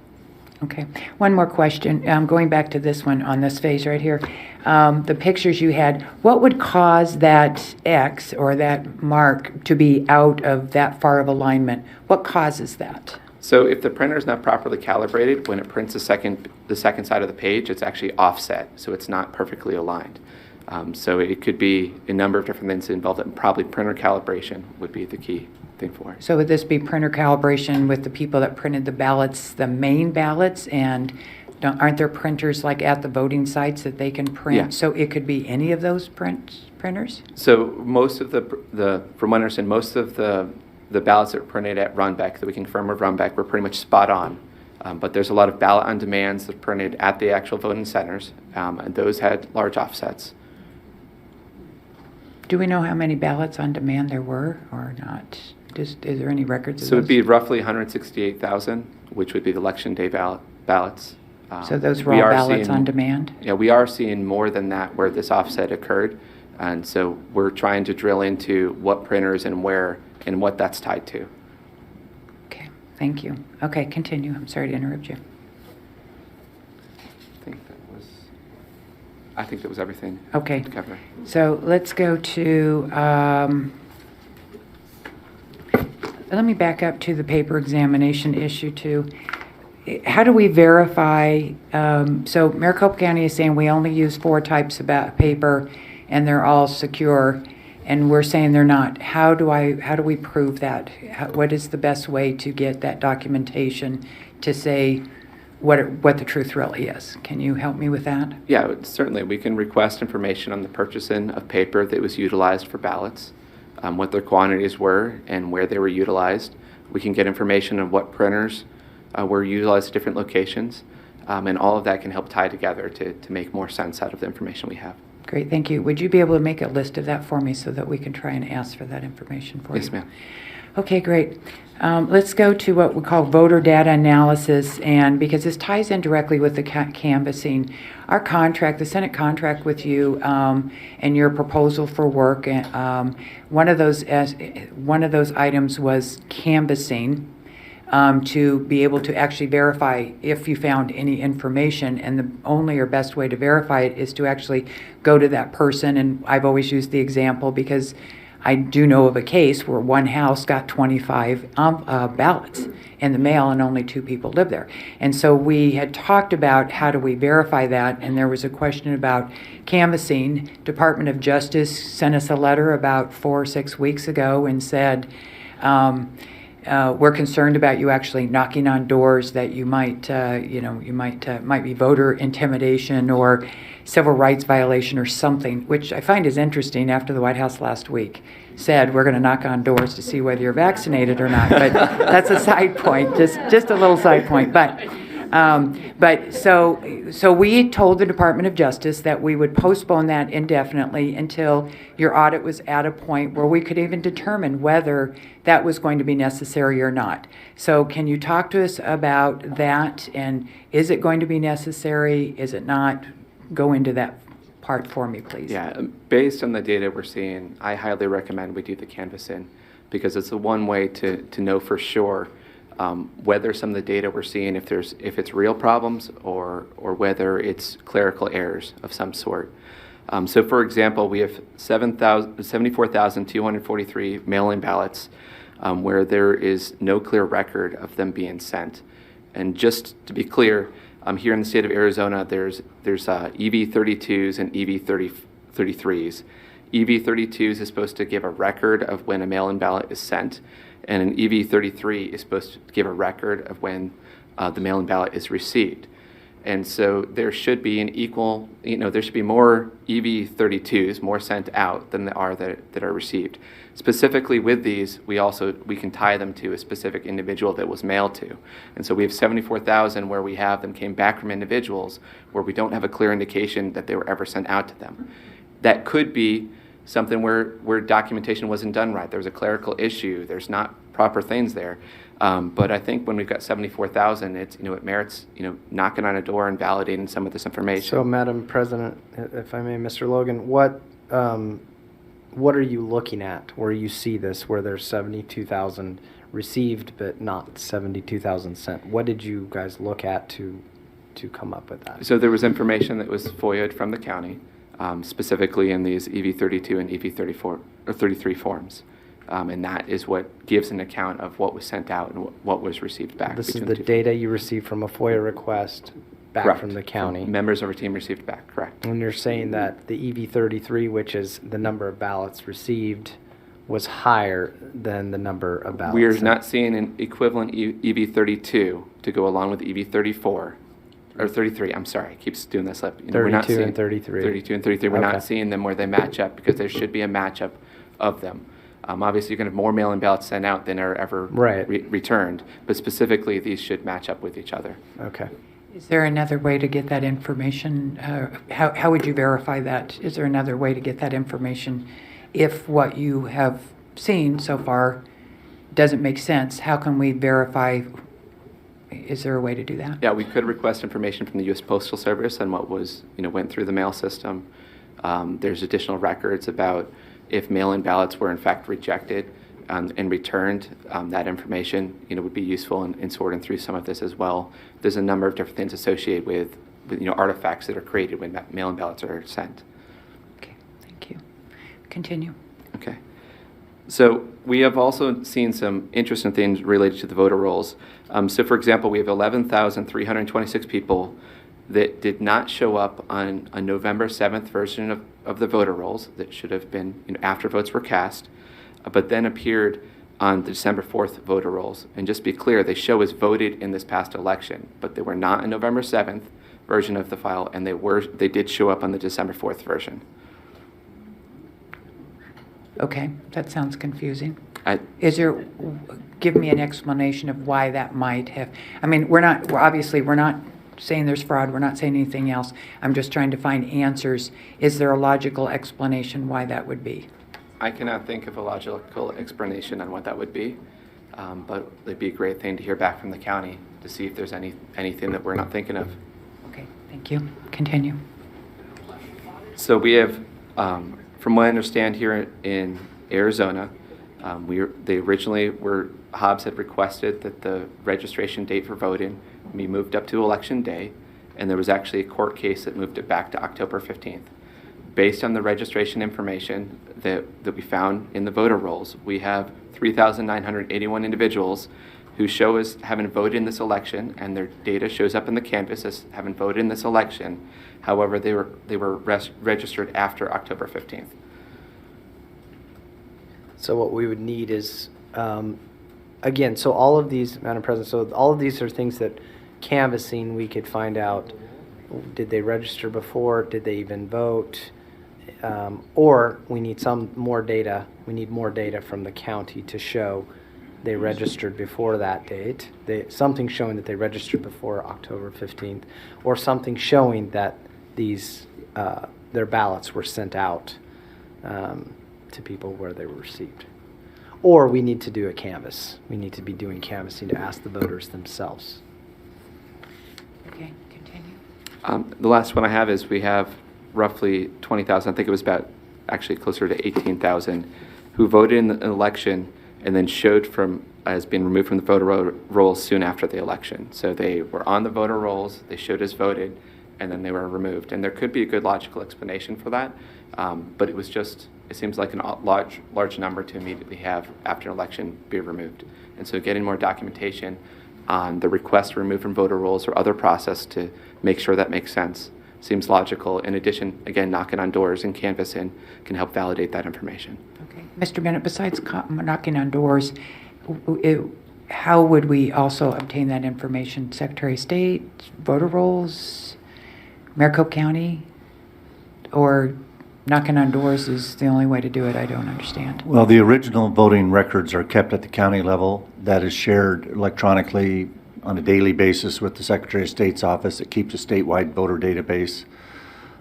Okay. One more question. Going back to this one on this phase right here, the pictures you had, what would cause that X or that mark to be out of that far of alignment? What causes that? So if the printer is not properly calibrated, when it prints the second side of the page, it's actually offset, so it's not perfectly aligned. So it could be a number of different things involved, and probably printer calibration would be the key thing for it. So would this be printer calibration with the people that printed the ballots, the main ballots, and aren't there printers like at the voting sites that they can print? Yeah. So it could be any of those printers? So most of from what I understand, most of the ballots that were printed at Runbeck, that we can confirm with Runbeck, were pretty much spot on. But there's a lot of ballot on demands that are printed at the actual voting centers, and those had large offsets. Do we know how many ballots on demand there were or not? Is there any records of So it those? would be roughly 168,000, which would be the election day ballots. So those were We all are ballots seeing- on demand? Yeah, we are seeing more than that where this offset occurred. And so we're trying to drill into what printers and where and what that's tied to. Okay, thank you. Okay, continue. I'm sorry to interrupt you. I think that was everything. Okay. To cover. So let's go to, let me back up to the paper examination issue too. How do we verify, so Maricopa County is saying we only use 4 types of paper and they're all secure, and we're saying they're not. How do we prove that? What is the best way to get that documentation to say what the truth really is? Can you help me with that? Yeah, certainly. We can request information on the purchasing of paper that was utilized for ballots, what their quantities were and where they were utilized. We can get information on what printers were utilized at different locations, and all of that can help tie together to make more sense out of the information we have. Great, thank you. Would you be able to make a list of that for me so that we can try and ask for that information for you? Yes, ma'am. Okay, great. Let's go to what we call voter data analysis, and because this ties in directly with the canvassing, our contract, the Senate contract with you, and your proposal for work, one of those items was canvassing to be able to actually verify if you found any information, and the only or best way to verify it is to actually go to that person. And I've always used the example because I do know of a case where one house got 25 ballots in the mail and only 2 people lived there. And so we had talked about how do we verify that, and there was a question about canvassing. Department of Justice sent us a letter about 4 or 6 weeks ago and said, we're concerned about you actually knocking on doors, that you might be voter intimidation or civil rights violation or something, which I find is interesting. After the White House last week said we're going to knock on doors to see whether you're vaccinated or not, but that's a side point, just a little side point. But so we told the Department of Justice that we would postpone that indefinitely until your audit was at a point where we could even determine whether that was going to be necessary or not. So can you talk to us about that, and is it going to be necessary? Is it not? Go into that part for me, please. Yeah, based on the data we're seeing, I highly recommend we do the canvassing because it's the one way to know for sure whether some of the data we're seeing, if it's real problems or whether it's clerical errors of some sort. So for example, we have 74,243 mail-in ballots where there is no clear record of them being sent. And just to be clear, here in the state of Arizona, there's EV32s and EV33s. EV32s is supposed to give a record of when a mail-in ballot is sent, and an EV33 is supposed to give a record of when the mail-in ballot is received. And so there should be an equal, there should be more EV32s, more sent out than there are that are received. Specifically with these, we can tie them to a specific individual that was mailed to. And so we have 74,000 where we have them came back from individuals where we don't have a clear indication that they were ever sent out to them. That could be something where documentation wasn't done right. There was a clerical issue. There's not proper things there. But I think when we've got 74,000, it merits knocking on a door and validating some of this information. So, Madam President, if I may, Mr. Logan, what are you looking at where you see this, where there's 72,000 received but not 72,000 sent? What did you guys look at to come up with that? So there was information that was FOIA'd from the county, specifically in these EV32 and EV34 or 33 forms. And that is what gives an account of what was sent out and what was received back. This is the data you received from a FOIA request back Correct. from the county. Members of our team received back, correct. And you're saying that the EV33, which is the number of ballots received, was higher than the number of ballots We are sent. not seeing an equivalent EV32 to go along with EV34. Or 33, I'm sorry, I keep doing this up. We're not 32 seeing and 33. 32 and 33, we're Okay. not seeing them where they match up because there should be a matchup of them. Obviously, you're going to have more mail-in ballots sent out than are ever Right. returned, but specifically, these should match up with each other. Okay. Is there another way to get that information? How would you verify that? Is there another way to get that information if what you have seen so far doesn't make sense? How can we verify? Is there a way to do that? Yeah, we could request information from the U.S. Postal Service on what was, went through the mail system. There's additional records about if mail-in ballots were in fact rejected and returned. That information, would be useful in sorting through some of this as well. There's a number of different things associated with artifacts that are created when mail-in ballots are sent. Okay, thank you. Continue. Okay. So we have also seen some interesting things related to the voter rolls. So for example, we have 11,326 people that did not show up on a November 7th version of the voter rolls that should have been after votes were cast, but then appeared on the December 4th voter rolls. And just be clear, they show as voted in this past election, but they were not a November 7th version of the file, and they did show up on the December 4th version. Okay, that sounds confusing. I- Give me an explanation of why that might have, we're not saying there's fraud, we're not saying anything else. I'm just trying to find answers. Is there a logical explanation why that would be? I cannot think of a logical explanation on what that would be, but it'd be a great thing to hear back from the county to see if there's anything that we're not thinking of. Okay, thank you. Continue. So we have, from what I understand here in Arizona, Hobbs had requested that the registration date for voting be moved up to election day, and there was actually a court case that moved it back to October 15th. Based on the registration information that we found in the voter rolls, we have 3,981 individuals who show as having voted in this election, and their data shows up in the canvas as having voted in this election. However, they were registered after October 15th. So what we would need is, again, so all of these, Madam President, so all of these are things that canvassing we could find out, did they register before, did they even vote, or we need some more data, we need more data from the county to show they registered before that date, something showing that they registered before October 15th, or something showing that these, their ballots were sent out to people where they were received. Or we need to do a canvass. We need to be doing canvassing to ask the voters themselves. Okay, continue. The last one I have is we have roughly 20,000, I think it was about actually closer to 18,000, who voted in the election and then showed as being removed from the voter rolls soon after the election. So they were on the voter rolls, they showed as voted, and then they were removed. And there could be a good logical explanation for that, but it seems like a large number to immediately have after an election be removed. And so getting more documentation on the request to remove from voter rolls or other process to make sure that makes sense seems logical. In addition, again, knocking on doors and canvassing can help validate that information. Okay. Mr. Bennett, besides knocking on doors, how would we also obtain that information? Secretary of State, voter rolls, Maricopa County, or knocking on doors is the only way to do it? I don't understand. Well, the original voting records are kept at the county level. That is shared electronically on a daily basis with the Secretary of State's office. It keeps a statewide voter database.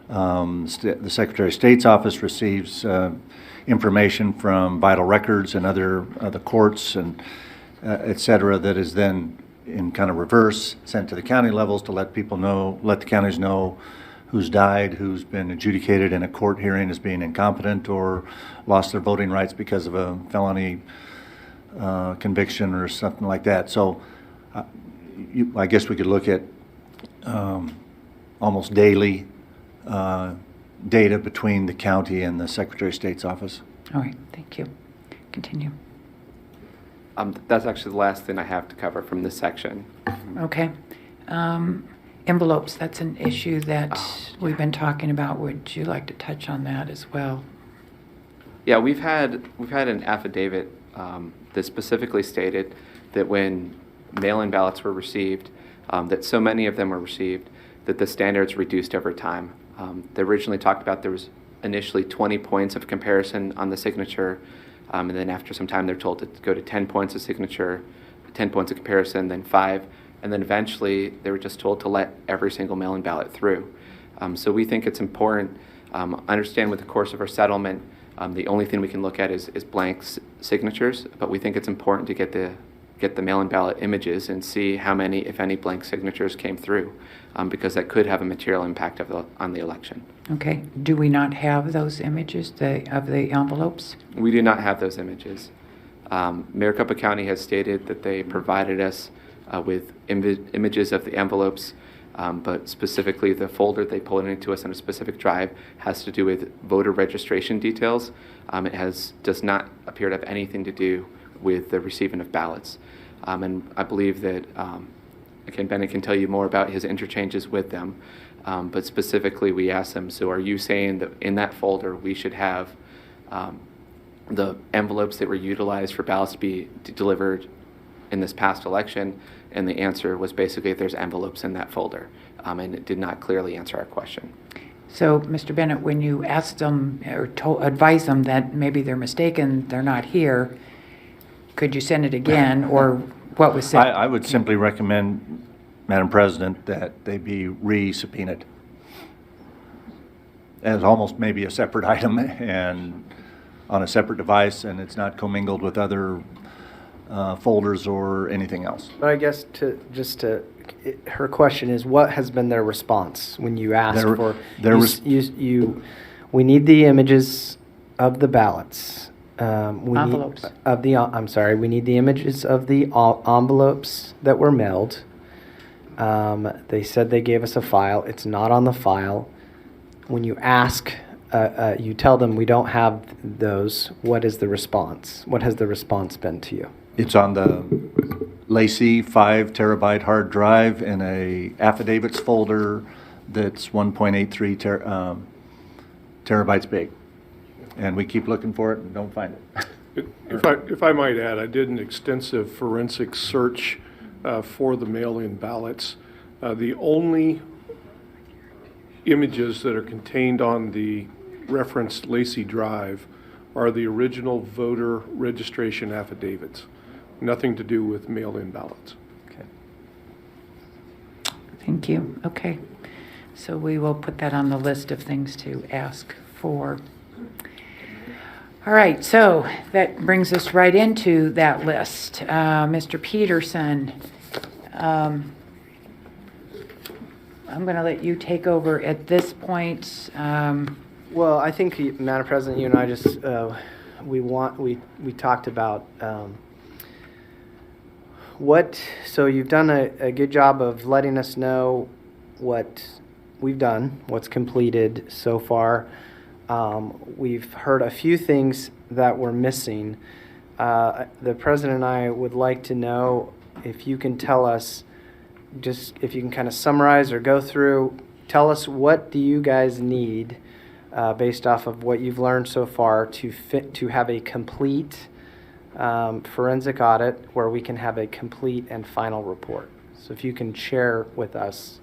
The Secretary of State's office receives information from vital records and the courts and et cetera, that is then in kind of reverse sent to the county levels to let the counties know who's died, who's been adjudicated in a court hearing as being incompetent or lost their voting rights because of a felony conviction or something like that. So I guess we could look at almost daily data between the county and the Secretary of State's office. All right, thank you. Continue. That's actually the last thing I have to cover from this section. Okay. Envelopes, that's an issue that we've been talking about. Would you like to touch on that as well? Yeah, we've had an affidavit that specifically stated that when mail-in ballots were received, that so many of them were received that the standards reduced over time. They originally talked about there was initially 20 points of comparison on the signature, and then after some time they're told to go to 10 points of signature, 10 points of comparison, then 5, and then eventually they were just told to let every single mail-in ballot through. So we think it's important, understand with the course of our settlement, the only thing we can look at is blank signatures, but we think it's important to get the mail-in ballot images and see how many, if any, blank signatures came through, because that could have a material impact on the election. Okay. Do we not have those images of the envelopes? We do not have those images. Maricopa County has stated that they provided us with images of the envelopes, but specifically the folder they pulled into us on a specific drive has to do with voter registration details. It does not appear to have anything to do with the receiving of ballots. And I believe that, again, Bennett can tell you more about his interchanges with them, but specifically we asked them, so are you saying that in that folder we should have the envelopes that were utilized for ballots to be delivered in this past election? And the answer was basically there's envelopes in that folder, and it did not clearly answer our question. So, Mr. Bennett, when you asked them or advised them that maybe they're mistaken, they're not here, could you send it again, or what was said? I would simply recommend, Madam President, that they be re-subpoenaed as almost maybe a separate item and on a separate device, and it's not commingled with other folders or anything else. But I guess her question is, what has been their response when you asked for? We need the images of the ballots. Envelopes. We need the images of the envelopes that were mailed. They said they gave us a file. It's not on the file. When you ask, you tell them we don't have those. What is the response? What has the response been to you? It's on the Lacey 5 terabyte hard drive in a affidavits folder that's 1.83 terabytes big. And we keep looking for it and don't find it. If I might add, I did an extensive forensic search for the mail-in ballots. The only images that are contained on the referenced Lacey drive are the original voter registration affidavits. Nothing to do with mail-in ballots. Okay. Thank you. Okay. So we will put that on the list of things to ask for. All right, so that brings us right into that list. Mr. Peterson, I'm going to let you take over at this point. Well, I think, Madam President, you and I just, we talked about so you've done a good job of letting us know what we've done, what's completed so far. We've heard a few things that we're missing. The President and I would like to know if you can tell us, just if you can kind of summarize or go through, tell us what do you guys need based off of what you've learned so far to have a complete forensic audit where we can have a complete and final report. So if you can share with us,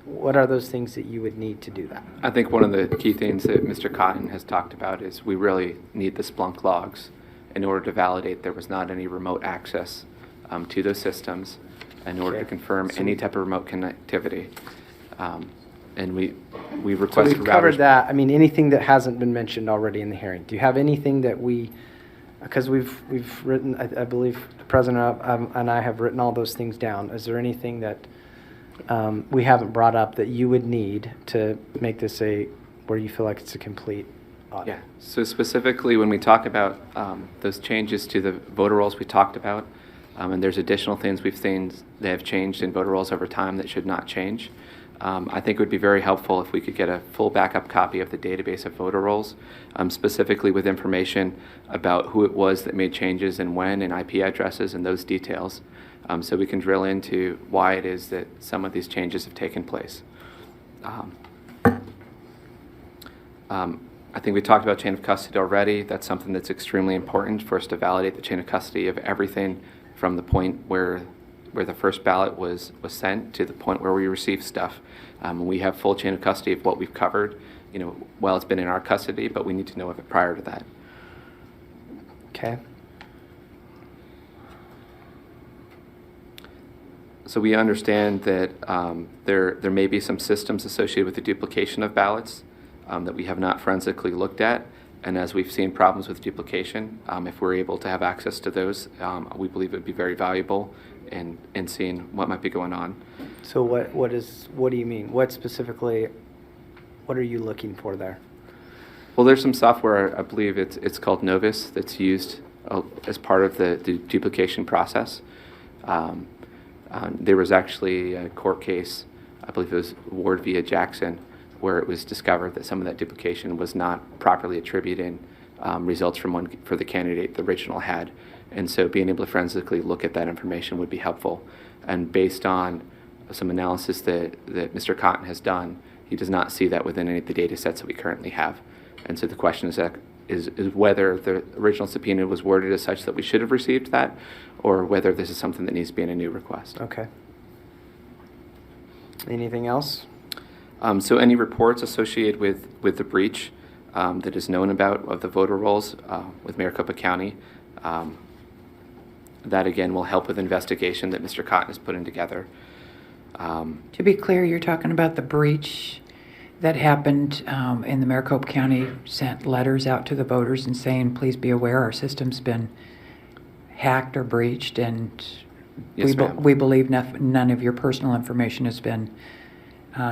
what are those things that you would need to do that? I think one of the key things that Mr. Cotton has talked about is we really need the Splunk logs in order to validate there was not any remote access to those systems in order to confirm any type of remote connectivity. And we So requested we've covered routers. that. I mean, anything that hasn't been mentioned already in the hearing. Do you have anything that because we've written, I believe the President and I have written all those things down. Is there anything that we haven't brought up that you would need to make this where you feel like it's a complete audit? Yeah, so specifically when we talk about those changes to the voter rolls we talked about, and there's additional things we've seen that have changed in voter rolls over time that should not change. I think it would be very helpful if we could get a full backup copy of the database of voter rolls, specifically with information about who it was that made changes and when, and IP addresses and those details, so we can drill into why it is that some of these changes have taken place. I think we talked about chain of custody already. That's something that's extremely important for us to validate the chain of custody of everything from the point where the first ballot was sent to the point where we received stuff. We have full chain of custody of what we've covered, while it's been in our custody, but we need to know of it prior to that. Okay. So we understand that there may be some systems associated with the duplication of ballots that we have not forensically looked at. And as we've seen problems with duplication, if we're able to have access to those, we believe it would be very valuable in seeing what might be going on. So what do you mean? What are you looking for there? Well, there's some software, I believe it's called Novus, that's used as part of the duplication process. There was actually a court case, I believe it was Ward via Jackson, where it was discovered that some of that duplication was not properly attributing results for the candidate the original had. And so being able to forensically look at that information would be helpful. And based on some analysis that Mr. Cotton has done, he does not see that within any of the data sets that we currently have. And so the question is whether the original subpoena was worded as such that we should have received that, or whether this is something that needs to be in a new request. Okay. Anything else? So any reports associated with the breach that is known about of the voter rolls with Maricopa County, that again will help with investigation that Mr. Cotton is putting together. To be clear, you're talking about the breach that happened in the Maricopa County, sent letters out to the voters and saying, please be aware our system's been hacked or breached, and Yes, ma'am. we believe none of your personal information has been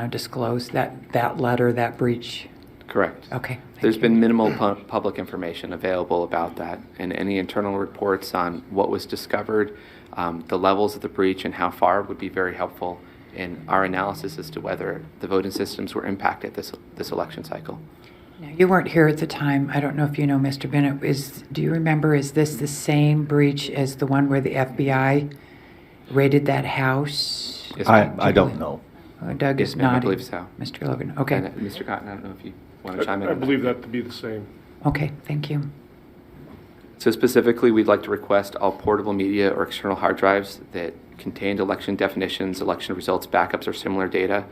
disclosed. That letter, that breach. Correct. Okay. There's been minimal public information available about that, and any internal reports on what was discovered, the levels of the breach, and how far would be very helpful in our analysis as to whether the voting systems were impacted this election cycle. Now, you weren't here at the time. I don't know if you know, Mr. Bennett. Do you remember, is this the same breach as the one where the FBI raided that house? Yes, ma'am. I don't know. Doug Yes, is ma'am, I nodding. believe so. Mr. Logan, okay. And, Mr. Cotton, I don't know if you want to chime in. I on that. believe that to be the same. Okay, thank you. So specifically, we'd like to request all portable media or external hard drives that contained election definitions, election results, backups, or similar data.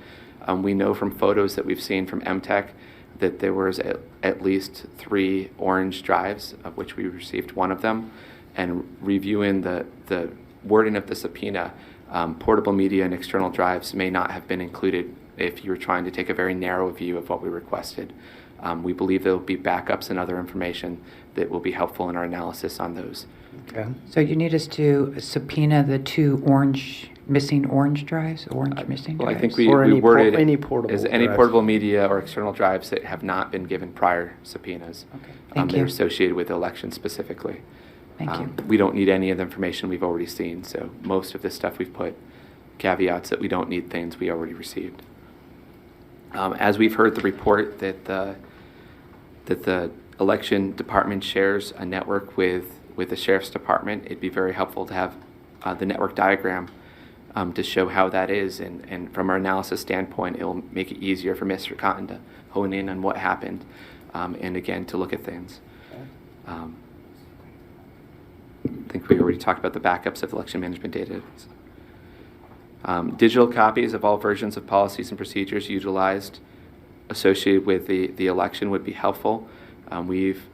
We know from photos that we've seen from MTech that there was at least 3 orange drives, of which we received 1 of them. And reviewing the wording of the subpoena, portable media and external drives may not have been included if you were trying to take a very narrow view of what we requested. We believe there will be backups and other information that will be helpful in our analysis on those. Okay. So you need us to subpoena the 2 orange missing orange drives, missing Well, I drives? think we Or any worded any it portable as any drives. portable media or external drives that have not been given prior subpoenas. Okay, thank They're you. associated with elections specifically. Thank you. We don't need any of the information we've already seen, so most of this stuff we've put caveats that we don't need things we already received. As we've heard the report that the election department shares a network with the sheriff's department, it'd be very helpful to have the network diagram to show how that is, and from our analysis standpoint, it'll make it easier for Mr. Cotton to hone in on what happened, and again, to look at things. I think we already talked about the backups of election management data. Digital copies of all versions of policies and procedures utilized associated with the election would be helpful. We've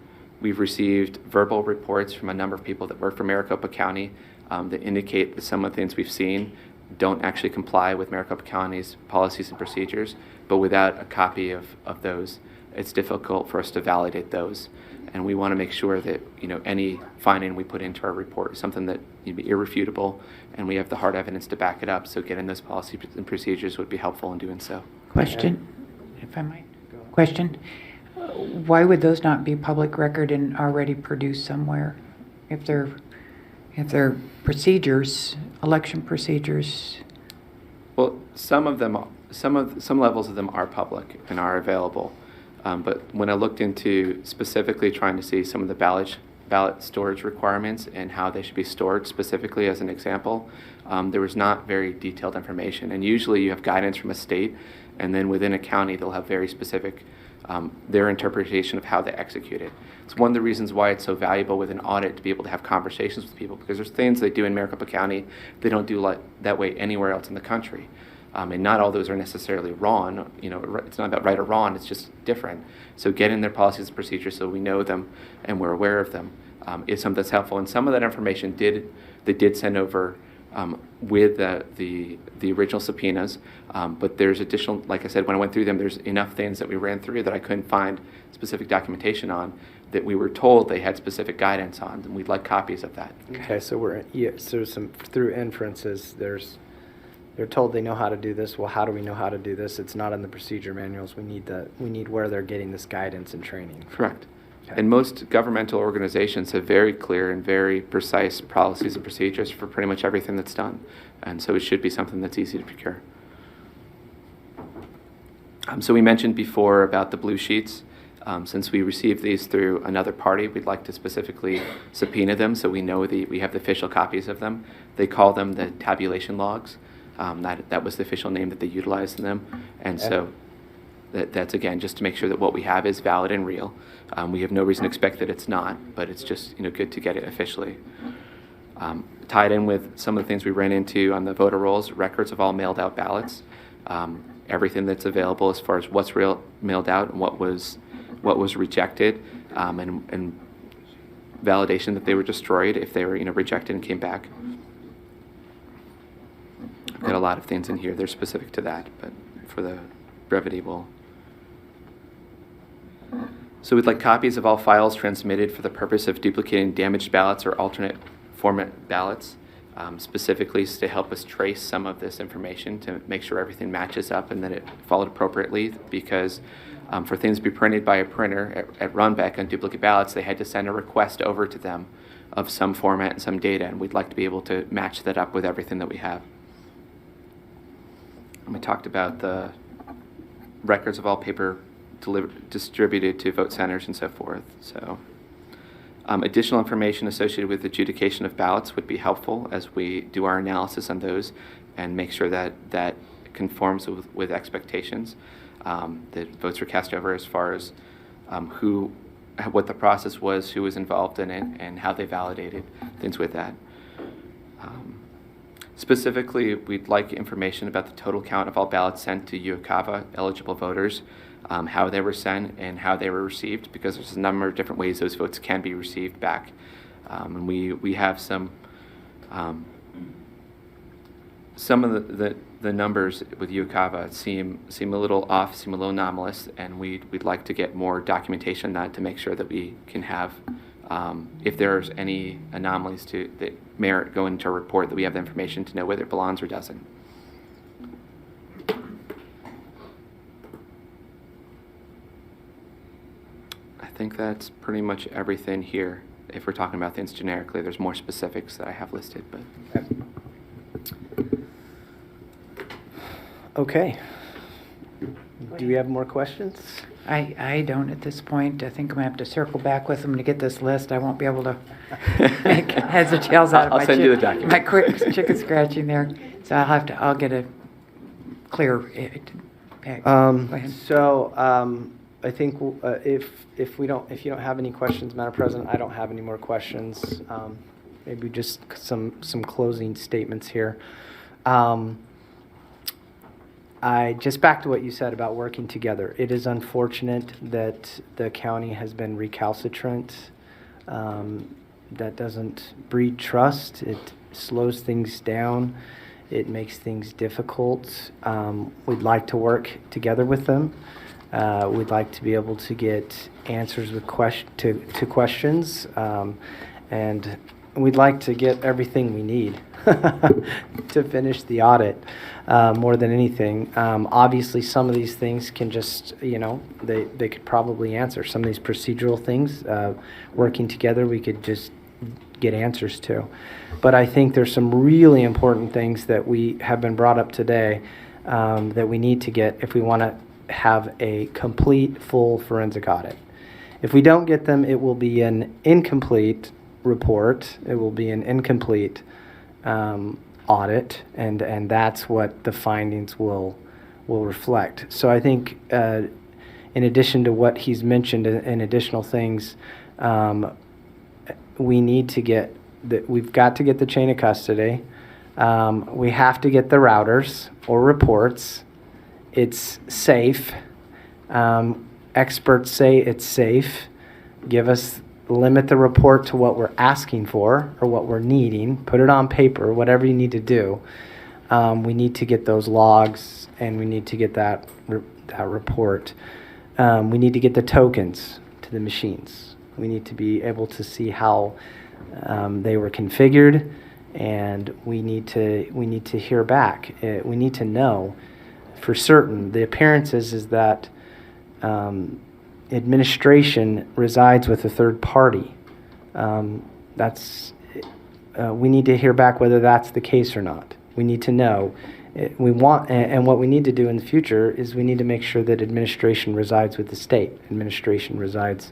received verbal reports from a number of people that work for Maricopa County that indicate that some of the things we've seen don't actually comply with Maricopa County's policies and procedures, but without a copy of those, it's difficult for us to validate those. And we want to make sure that any finding we put into our report is something that would be irrefutable, and we have the hard evidence to back it up. So getting those policies and procedures would be helpful in doing so. Question, if I might. Question. Why would those not be public record and already produced somewhere? If they're procedures, election procedures. Well, some levels of them are public and are available. But when I looked into specifically trying to see some of the ballot storage requirements and how they should be stored specifically as an example, there was not very detailed information. And usually you have guidance from a state, and then within a county they'll have very specific, their interpretation of how they execute it. It's one of the reasons why it's so valuable with an audit to be able to have conversations with people, because there's things they do in Maricopa County they don't do that way anywhere else in the country. And not all those are necessarily wrong. It's not about right or wrong. It's just different. So getting their policies and procedures so we know them and we're aware of them is something that's helpful. And some of that information they did send over with the original subpoenas. But there's additional, like I said, when I went through them, there's enough things that we ran through that I couldn't find specific documentation on that we were told they had specific guidance on, and we'd like copies of that. Okay, so so some through inferences, they're told they know how to do this. Well, how do we know how to do this? It's not in the procedure manuals. We need where they're getting this guidance and training. Correct. Okay. And most governmental organizations have very clear and very precise policies and procedures for pretty much everything that's done. And so it should be something that's easy to procure. So we mentioned before about the blue sheets. Since we received these through another party, we'd like to specifically subpoena them so we know we have the official copies of them. They call them the tabulation logs. That was the official name that they utilized in them. And so that's, again, just to make sure that what we have is valid and real. We have no reason to expect that it's not, but it's just good to get it officially. Tied in with some of the things we ran into on the voter rolls, records of all mailed out ballots, everything that's available as far as what's mailed out and what was rejected, and validation that they were destroyed if they were rejected and came back. I've got a lot of things in here. They're specific to that, but for the brevity, So we'd like copies of all files transmitted for the purpose of duplicating damaged ballots or alternate format ballots, specifically to help us trace some of this information to make sure everything matches up and that it followed appropriately, because for things to be printed by a printer at Runbeck on duplicate ballots, they had to send a request over to them of some format and some data, and we'd like to be able to match that up with everything that we have. And we talked about the records of all paper distributed to vote centers and so forth. So additional information associated with adjudication of ballots would be helpful as we do our analysis on those and make sure that that conforms with expectations. That votes were cast over as far as what the process was, who was involved in it, and how they validated things with that. Specifically, we'd like information about the total count of all ballots sent to UOCAVA eligible voters, how they were sent and how they were received, because there's a number of different ways those votes can be received back. And we have some of the numbers with UOCAVA seem a little off, seem a little anomalous, and we'd like to get more documentation on that to make sure that we can have If there's any anomalies that merit going to a report, that we have the information to know whether it belongs or doesn't. I think that's pretty much everything here. If we're talking about things generically, there's more specifics that I have listed, but. Okay. Do we have more questions? I don't at this point. I think I'm going to have to circle back with them to get this list. I won't be able to make heads or tails out of I'll my send you the document. my quick chicken scratching there. So I'll get a clear. Go ahead. So I think if you don't have any questions, Madam President, I don't have any more questions. Maybe just some closing statements here. I just back to what you said about working together. It is unfortunate that the county has been recalcitrant. That doesn't breed trust. It slows things down. It makes things difficult. We'd like to work together with them. We'd like to be able to get answers with to questions, and we'd like to get everything we need to finish the audit, more than anything. Obviously, some of these things can just, they could probably answer. Some of these procedural things, working together, we could just get answers to. But I think there's some really important things that we have been brought up today that we need to get if we want to have a complete, full forensic audit. If we don't get them, it will be an incomplete report. It will be an incomplete audit, and that's what the findings will reflect. So I think in addition to what he's mentioned in additional things, we need to get we've got to get the chain of custody. We have to get the routers or reports. It's safe. Experts say it's safe. Limit the report to what we're asking for or what we're needing. Put it on paper, whatever you need to do. We need to get those logs, and we need to get that report. We need to get the tokens to the machines. We need to be able to see how they were configured, and we need to hear back. We need to know for certain. The appearances is that administration resides with a third party. We need to hear back whether that's the case or not. We need to know. And what we need to do in the future is we need to make sure that administration resides with the state. Administration resides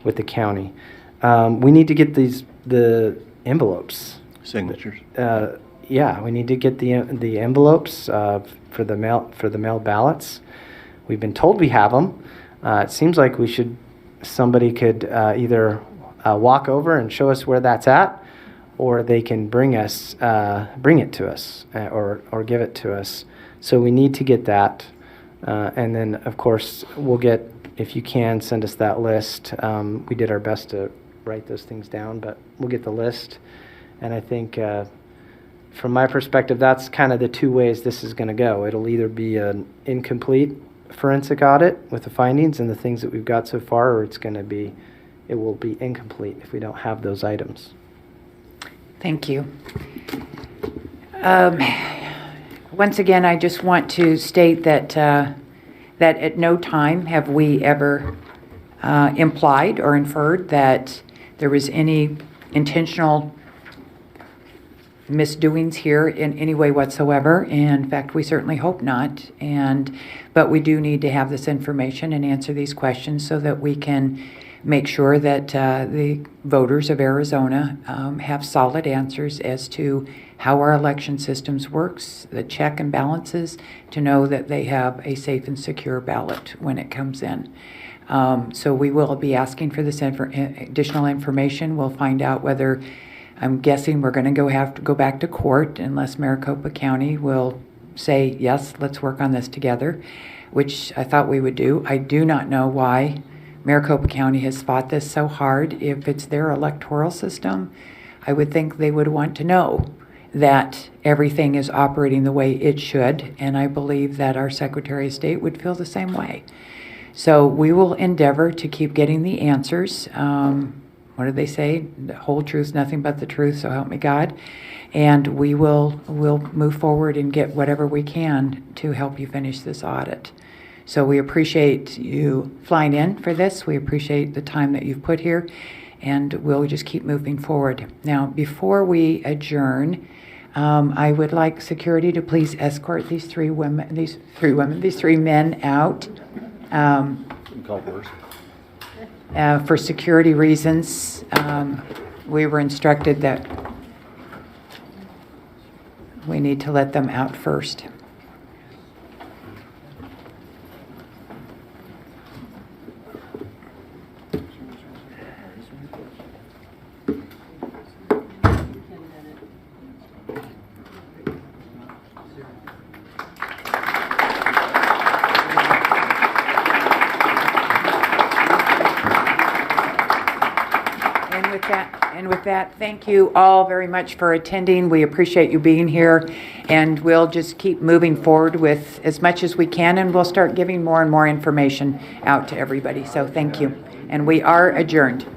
with the county. We need to get the envelopes. Signatures. Yeah, we need to get the envelopes for the mail ballots. We've been told we have them. It seems like somebody could either walk over and show us where that's at, or they can bring it to us, or give it to us. So we need to get that, and then of course we'll get, if you can send us that list. We did our best to write those things down, but we'll get the list. And I think from my perspective, that's kind of the two ways this is going to go. It'll either be an incomplete forensic audit with the findings and the things that we've got so far, or it will be incomplete if we don't have those items. Thank you. Once again, I just want to state that that at no time have we ever implied or inferred that there was any intentional misdoings here in any way whatsoever. And in fact, we certainly hope not. But we do need to have this information and answer these questions so that we can make sure that the voters of Arizona have solid answers as to how our election systems works, the check and balances, to know that they have a safe and secure ballot when it comes in. So we will be asking for this additional information. We'll find out whether, I'm guessing we're going to have to go back to court unless Maricopa County will say, yes, let's work on this together, which I thought we would do. I do not know why Maricopa County has fought this so hard. If it's their electoral system, I would think they would want to know that everything is operating the way it should, and I believe that our Secretary of State would feel the same way. So we will endeavor to keep getting the answers. what do they say? The whole truth, nothing but the truth, so help me God. And we'll move forward and get whatever we can to help you finish this audit. So we appreciate you flying in for this. We appreciate the time that you've put here, and we'll just keep moving forward. Now, before we adjourn, I would like security to please escort these three men out. For security reasons, we were instructed that we need to let them out first. And with that, thank you all very much for attending. We appreciate you being here, and we'll just keep moving forward with as much as we can, and we'll start giving more and more information out to everybody. So thank you. And we are adjourned.